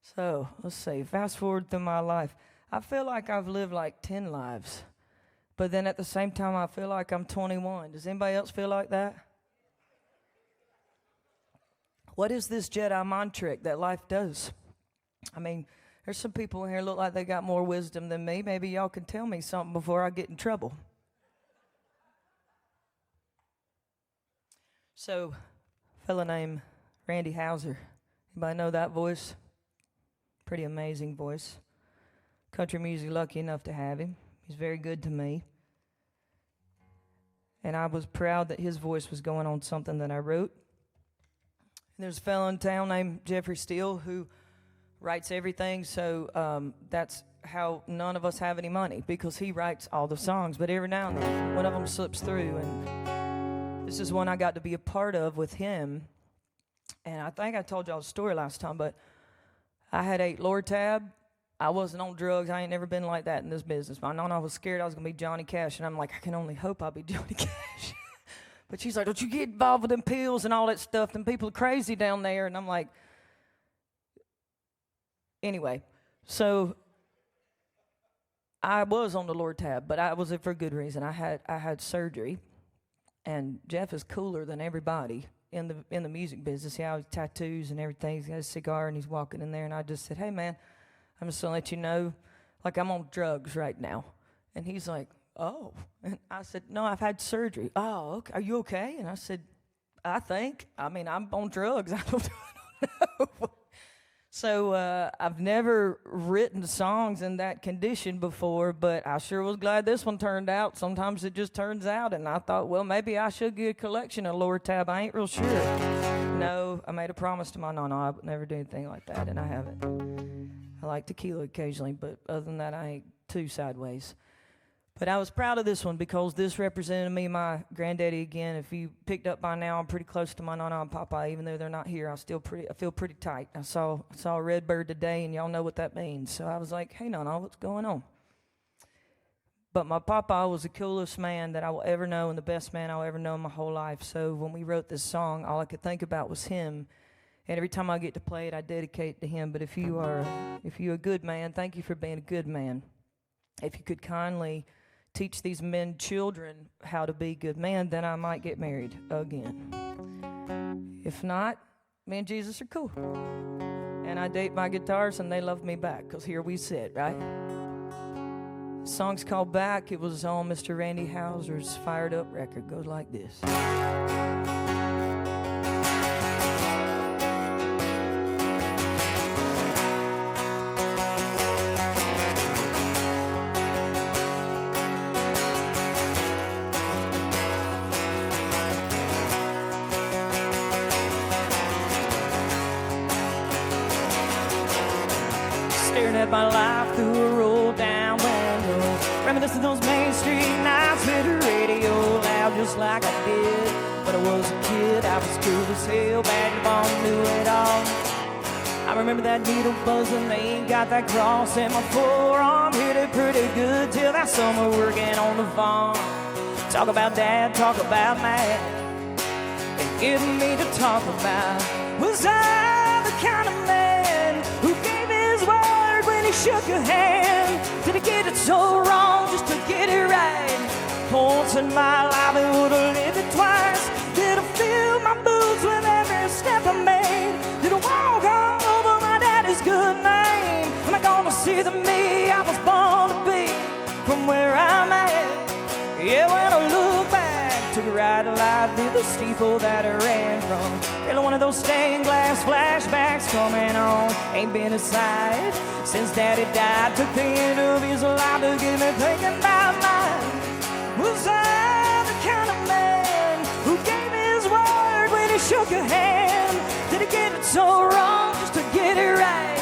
So, let's see, fast forward through my life. I feel like I've lived like 10 lives, but then at the same time, I feel like I'm 21. Does anybody else feel like that? What is this Jedi mind trick that life does? I mean, there's some people in here look like they got more wisdom than me. Maybe y'all can tell me something before I get in trouble. So, a fella named Randy Houser. Anybody know that voice? Pretty amazing voice. Country music, lucky enough to have him. He's very good to me. And I was proud that his voice was going on something that I wrote. And there's a fellow in town named Jeffrey Steele who writes everything, so that's how none of us have any money, because he writes all the songs. But every now and then, one of them slips through, and this is one I got to be a part of with him. And I think I told y'all the story last time, but I had 8 Lortab. I wasn't on drugs. I ain't never been like that in this business. My nana was scared I was going to be Johnny Cash, and I'm like, I can only hope I'll be Johnny Cash. But she's like, don't you get involved with them pills and all that stuff. Them people are crazy down there. And I'm like, anyway, so I was on the Lortab, but I was it for a good reason. I had surgery, and Jeff is cooler than everybody in the music business. He always tattoos and everything. He's got a cigar, and he's walking in there, and I just said, hey, man, I'm just going to let you know, like, I'm on drugs right now. And he's like, oh. And I said, no, I've had surgery. Oh, okay. Are you okay? And I said, I think. I mean, I'm on drugs. I don't know. So I've never written songs in that condition before, but I sure was glad this one turned out. Sometimes it just turns out, and I thought, well, maybe I should get a collection of Lortab. I ain't real sure. No, I made a promise to my nana I would never do anything like that, and I haven't. I like tequila occasionally, but other than that, I ain't too sideways. But I was proud of this one because this represented me, my granddaddy again. If you picked up by now, I'm pretty close to my nana and papa. Even though they're not here, I feel pretty tight. I saw a red bird today, and y'all know what that means. So I was like, hey, nana, what's going on? But my papa was the coolest man that I will ever know and the best man I'll ever know in my whole life. So when we wrote this song, all I could think about was him. And every time I get to play it, I dedicate it to him. But if you're a good man, thank you for being a good man. If you could kindly teach these men children how to be good men, then I might get married again. If not, me and Jesus are cool. And I date my guitars and they love me back, because here we sit, right? The song's called Back. It was on Mr. Randy Houser's Fired Up record. Goes like this. Staring at my life through a roll-down window, reminiscing those Main Street nights with the radio loud. loud just like I did when I was a kid. I was cool as hell, bad and bone, knew it all. I remember that needle buzzing, they ain't got that cross in my forearm. Hit it pretty good till that summer working on the farm. Talk about dad, talk about Matt, and giving me to talk about. Was I the kind of man who gave his word when he shook your hand? Did he get it so wrong just to get it right? Once in my life I would've lived it twice. Did I fill my boots with every step I made? Did I walk all over my daddy's good name? Am I gonna see the me I was born to be from where I'm at? Yeah, when I look back, took a ride of life near the steeple that I ran from. Feeling one of those stained glass flashbacks coming on. Ain't been a sight since Daddy died. Took the end of his life to get me thinking about mine. Was I the kind of man who gave his word when he shook your hand? Did he get it so wrong just to get it right?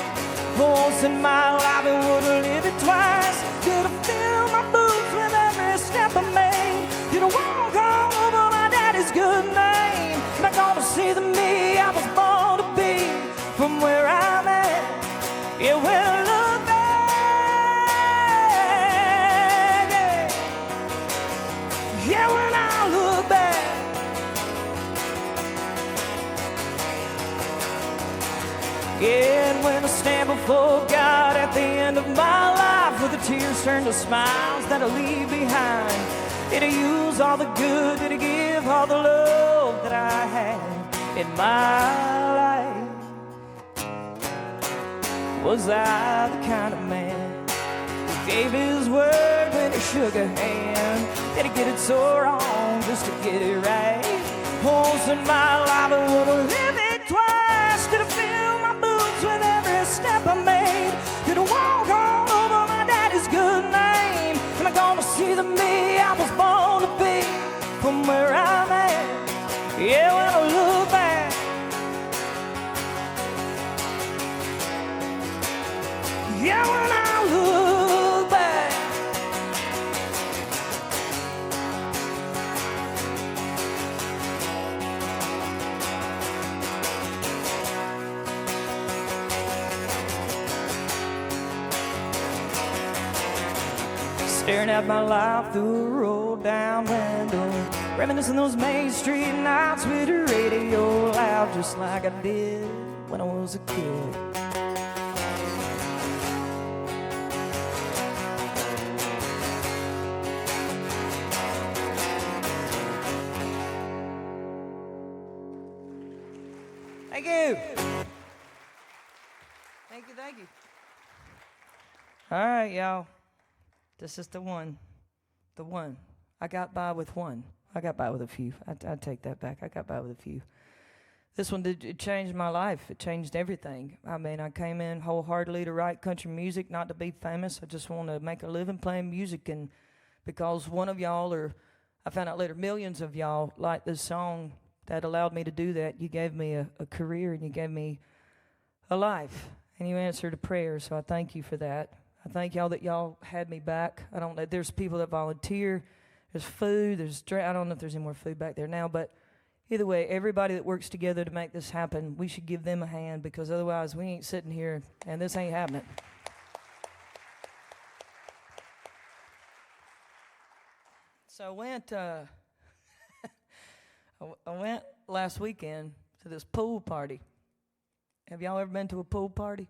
Once in my life I would've lived it twice. Did I fill my boots with every step I made? Did I walk all over my daddy's good name? Am I gonna see the me I was born to be from where I'm at? Yeah, well, look back, yeah. Yeah, when I look back, yeah, and when I stand before God at the end of my life, with the tears turn to smiles that I leave behind. Did I use all the good? Did I give all the love that I had in my life? Was I the kind of man who gave his word when he shook a hand? Did I get it so wrong just to get it right? Once in my life I would've lived it twice. Did I fill my boots with every step I made? Did I walk all over my daddy's good name? Am I gonna see the me I was born to be from where I'm at? Yeah, when I look back, yeah, when I look back. Staring at my life through a roll-down window, reminiscing those Main Street nights with the radio loud, just like I did when I was a kid. Thank you. Thank you, thank you. All right, y'all. This is the one. The one. I got by with one. I got by with a few. I take that back. I got by with a few. This one it changed my life. It changed everything. I mean, I came in wholeheartedly to write country music, not to be famous. I just want to make a living playing music. And because one of y'all, or I found out later, millions of y'all like this song that allowed me to do that. You gave me a career and you gave me a life. And you answered a prayer, so I thank you for that. I thank y'all that y'all had me back. I don't know, there's people that volunteer. There's food. I don't know if there's any more food back there now, but either way, everybody that works together to make this happen, we should give them a hand, because otherwise we ain't sitting here and this ain't happening. So I went last weekend to this pool party. Have y'all ever been to a pool party?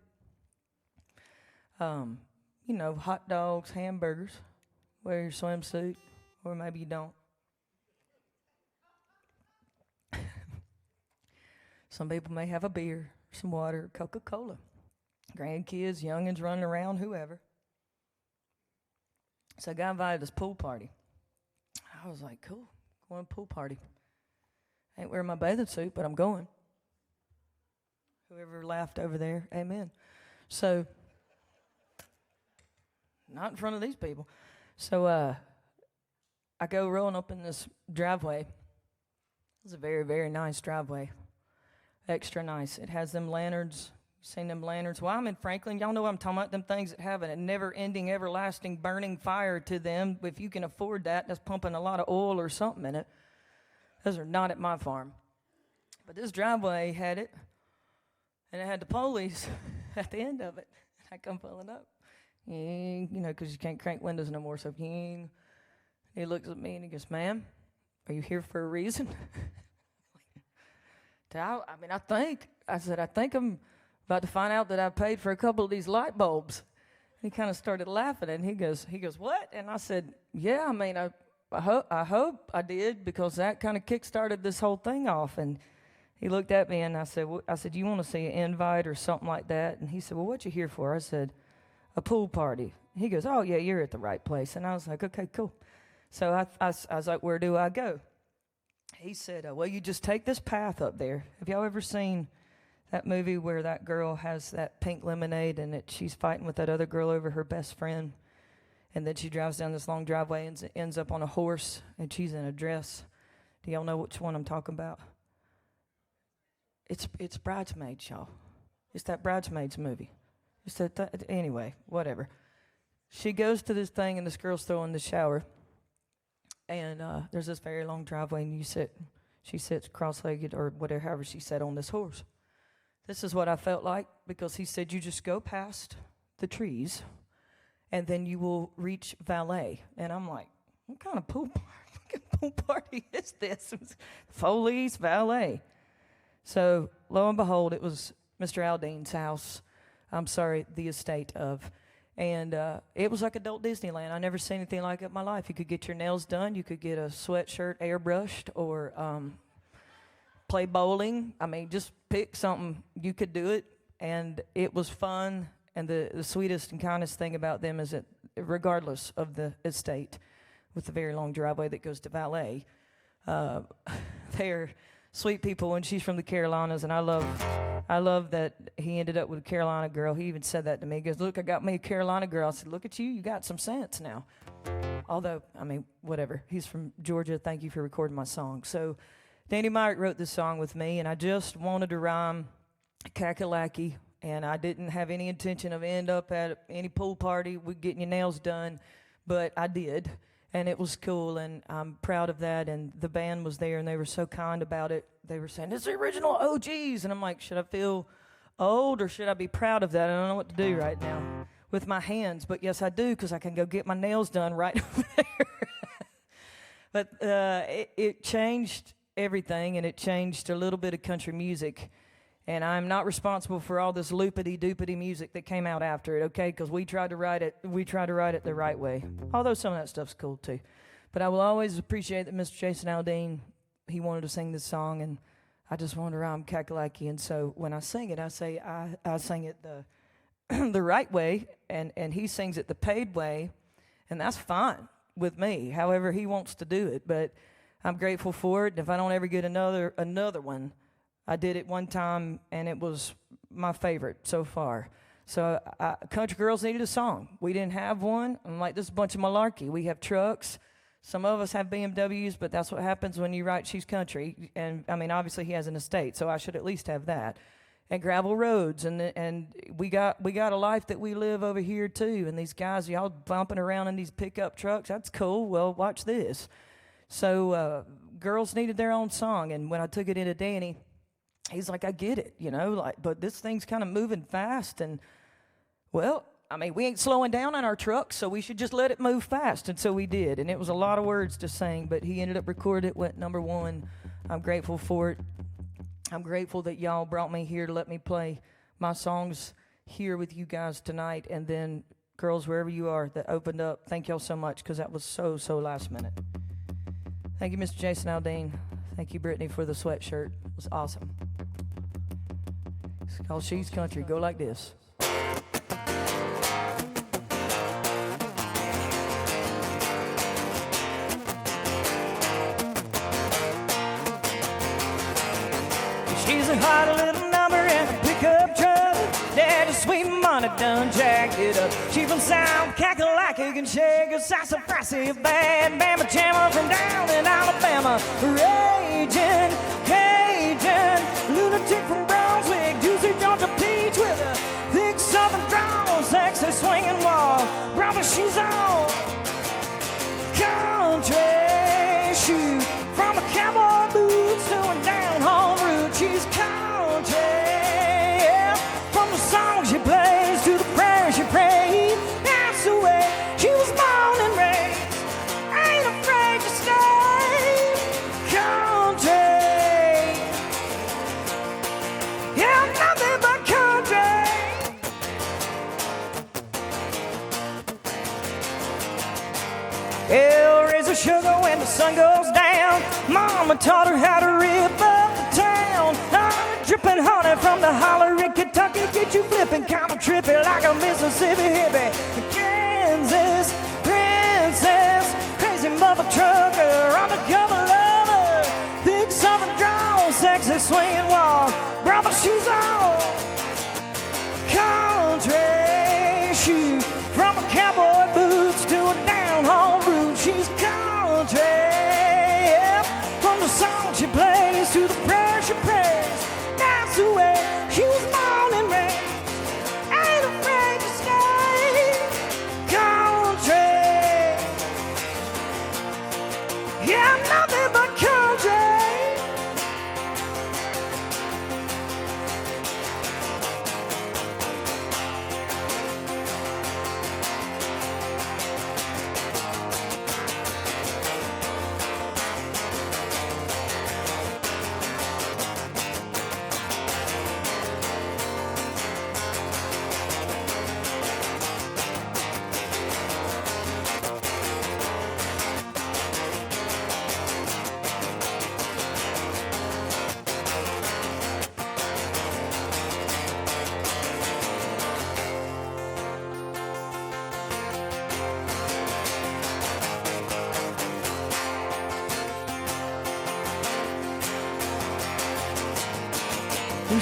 You know, hot dogs, hamburgers, wear your swimsuit, or maybe you don't. Some people may have a beer, some water, Coca-Cola. Grandkids, youngins running around, whoever. So I got invited to this pool party. I was like, cool, going to a pool party. I ain't wearing my bathing suit, but I'm going. Whoever laughed over there, amen. So, not in front of these people. So I go rolling up in this driveway. It's a very, very nice driveway. Extra nice. It has them lanterns, Seen them lanterns. Well, I'm in Franklin. Y'all know what I'm talking about. Them things that have a never-ending, everlasting, burning fire to them. If you can afford that, that's pumping a lot of oil or something in it. Those are not at my farm. But this driveway had it, and it had the police at the end of it. I come pulling up, you know, because you can't crank windows no more. So he looks at me and he goes, "Ma'am, are you here for a reason?" I said, I think I'm about to find out that I paid for a couple of these light bulbs. He kind of started laughing, and he goes, "What?" And I said, "Yeah, I mean, I hope I did, because that kind of kick-started this whole thing off." And he looked at me, and I said, "You want to see an invite or something like that?" And he said, "Well, what you here for?" I said, "A pool party." He goes, "Oh, yeah, you're at the right place." And I was like, "Okay, cool." So I was like, "Where do I go?" He said, "Well, you just take this path up there." Have y'all ever seen that movie where that girl has that pink lemonade and she's fighting with that other girl over her best friend? And then she drives down this long driveway and ends up on a horse, and she's in a dress. Do y'all know which one I'm talking about? It's Bridesmaids, y'all. It's that Bridesmaids movie. It's that anyway, whatever. She goes to this thing, and this girl's throwing the shower. And there's this very long driveway, and she sits cross-legged or whatever, however she sat on this horse. This is what I felt like, because he said, "You just go past the trees, and then you will reach valet." And I'm like, what kind of pool party is this? Foley's valet. So lo and behold, it was Mr. Aldean's house. I'm sorry, the estate of. And it was like adult Disneyland. I never seen anything like it in my life. You could get your nails done. You could get a sweatshirt airbrushed, or play bowling. I mean, just pick something. You could do it. And it was fun. And the sweetest and kindest thing about them is that regardless of the estate, with the very long driveway that goes to valet, they're sweet people. And she's from the Carolinas, and I love that he ended up with a Carolina girl. He even said that to me. He goes, "Look, I got me a Carolina girl." I said, "Look at you. You got some sense now." Although, I mean, whatever. He's from Georgia. Thank you for recording my song. So Danny Myrick wrote this song with me, and I just wanted to rhyme kakalaki, and I didn't have any intention of end up at any pool party with getting your nails done, but I did, and it was cool, and I'm proud of that. And the band was there, and they were so kind about it. They were saying, "It's the original OGs," and I'm like, should I feel old or should I be proud of that? I don't know what to do right now with my hands, but yes, I do, because I can go get my nails done right over there. But it changed everything, and it changed a little bit of country music. And I'm not responsible for all this loopity-doopity music that came out after it, okay? Because we tried to write it the right way. Although some of that stuff's cool too. But I will always appreciate that Mr. Jason Aldean, he wanted to sing this song, and I just wanted to rhyme kakalaki. And so when I sing it, I say I sing it the the right way, and he sings it the paid way, and that's fine with me, however he wants to do it. But I'm grateful for it. And if I don't ever get another one, I did it one time, and it was my favorite so far. So Country Girls needed a song. We didn't have one. I'm like, this is a bunch of malarkey. We have trucks. Some of us have BMWs, but that's what happens when you write She's Country. And, I mean, obviously he has an estate, so I should at least have that. And gravel roads, and we got a life that we live over here, too. And these guys, y'all bumping around in these pickup trucks, that's cool. Well, watch this. So girls needed their own song, and when I took it into Danny, he's like, "I get it, you know, like, but this thing's kind of moving fast, and, well, I mean, we ain't slowing down on our trucks, so we should just let it move fast." And so we did, and it was a lot of words to sing, but he ended up recording it, went #1. I'm grateful for it. I'm grateful that y'all brought me here to let me play my songs here with you guys tonight, and then girls, wherever you are, that opened up, thank y'all so much, because that was so last minute. Thank you, Mr. Jason Aldean. Thank you, Brittany, for the sweatshirt. It was awesome. It's called She's Country. Go like this. She's a hot little number in a pickup truck. Daddy's sweet money done jacked it up. She from South Kakalaki can shake a sassafras bad Bama jammer from down in Alabama. Raging, Cajun, lunatic from Brunswick, juicy Georgia peach with she's on country shoes. From a cowboy boots to a down-home route, she's country. Yeah. From the song she plays to the prayer she prays, that's the way she was born and raised. Ain't afraid to stay country. Yeah, nothing but country. Hell, raise the sugar when the sun goes down. Mama taught her how to rip up the town. Dripping honey from the holler in Kentucky, get you flipping, kind of trippy like a Mississippi hippie. Kansas princess, crazy mother trucker, undercover lover, big southern drawl, sexy swinging walk. Brother, she's on country shoes. From a cowboy boots to a down-home route, she's country. Yeah. From the song she plays to the prayer she prays, that's the way she was born and raised. Ain't afraid to stay country. Yeah, nothing but country.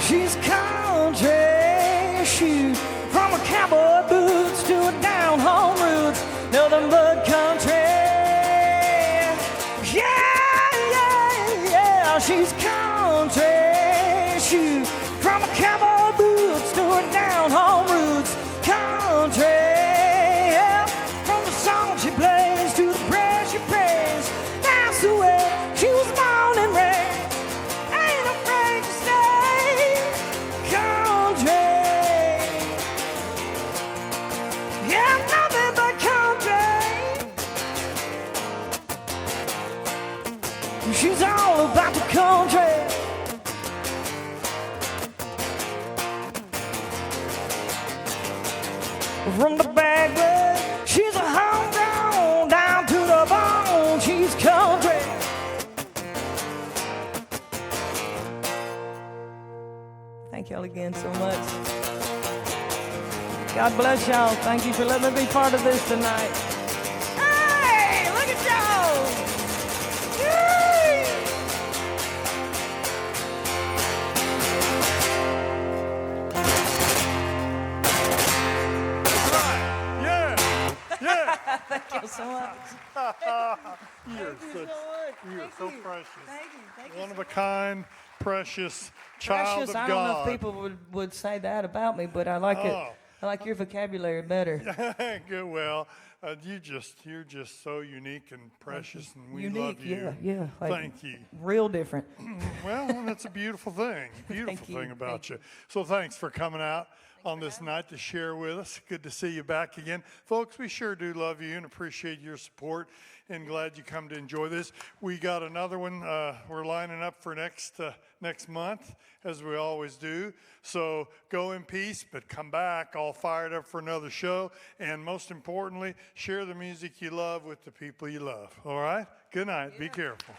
She's country shoes. From a cowboy boots to a down-home roots, nothing but country. Yeah, yeah, yeah. She's country shoes. From a cowboy boots to a down-home roots, country. Yeah. From the song she plays to the prayer she prays, that's the way she was born and raised. Ain't afraid to stay country. Yeah, nothing but country. She's all about the country. From the backwoods, she's a homegrown, down to the bone, she's country. Thank y'all again so much. God bless y'all. Thank you for letting me be part of this tonight. Hey, look at y'all. Yay!
Yeah, yeah.
Thank you so much.
You're so precious.
Thank you.
One of a kind, precious child
Precious,
of
I don't know
God.
if people would say that about me, but I like it.
Oh.
I like your vocabulary better.
Good. Well, you're just so unique and precious, and we
Unique,
love you.
yeah. Like,
Thank you.
real different.
Well, that's a beautiful thing. Beautiful
you.
thing about
Thank
you. So thanks for coming out on this night to share with us. Good to see you back again. Folks, we sure do love you and appreciate your support and glad you come to enjoy this. We got another one. We're lining up for next month, as we always do. So go in peace, but come back all fired up for another show. And most importantly, share the music you love with the people you love. All right? Good night. Be careful.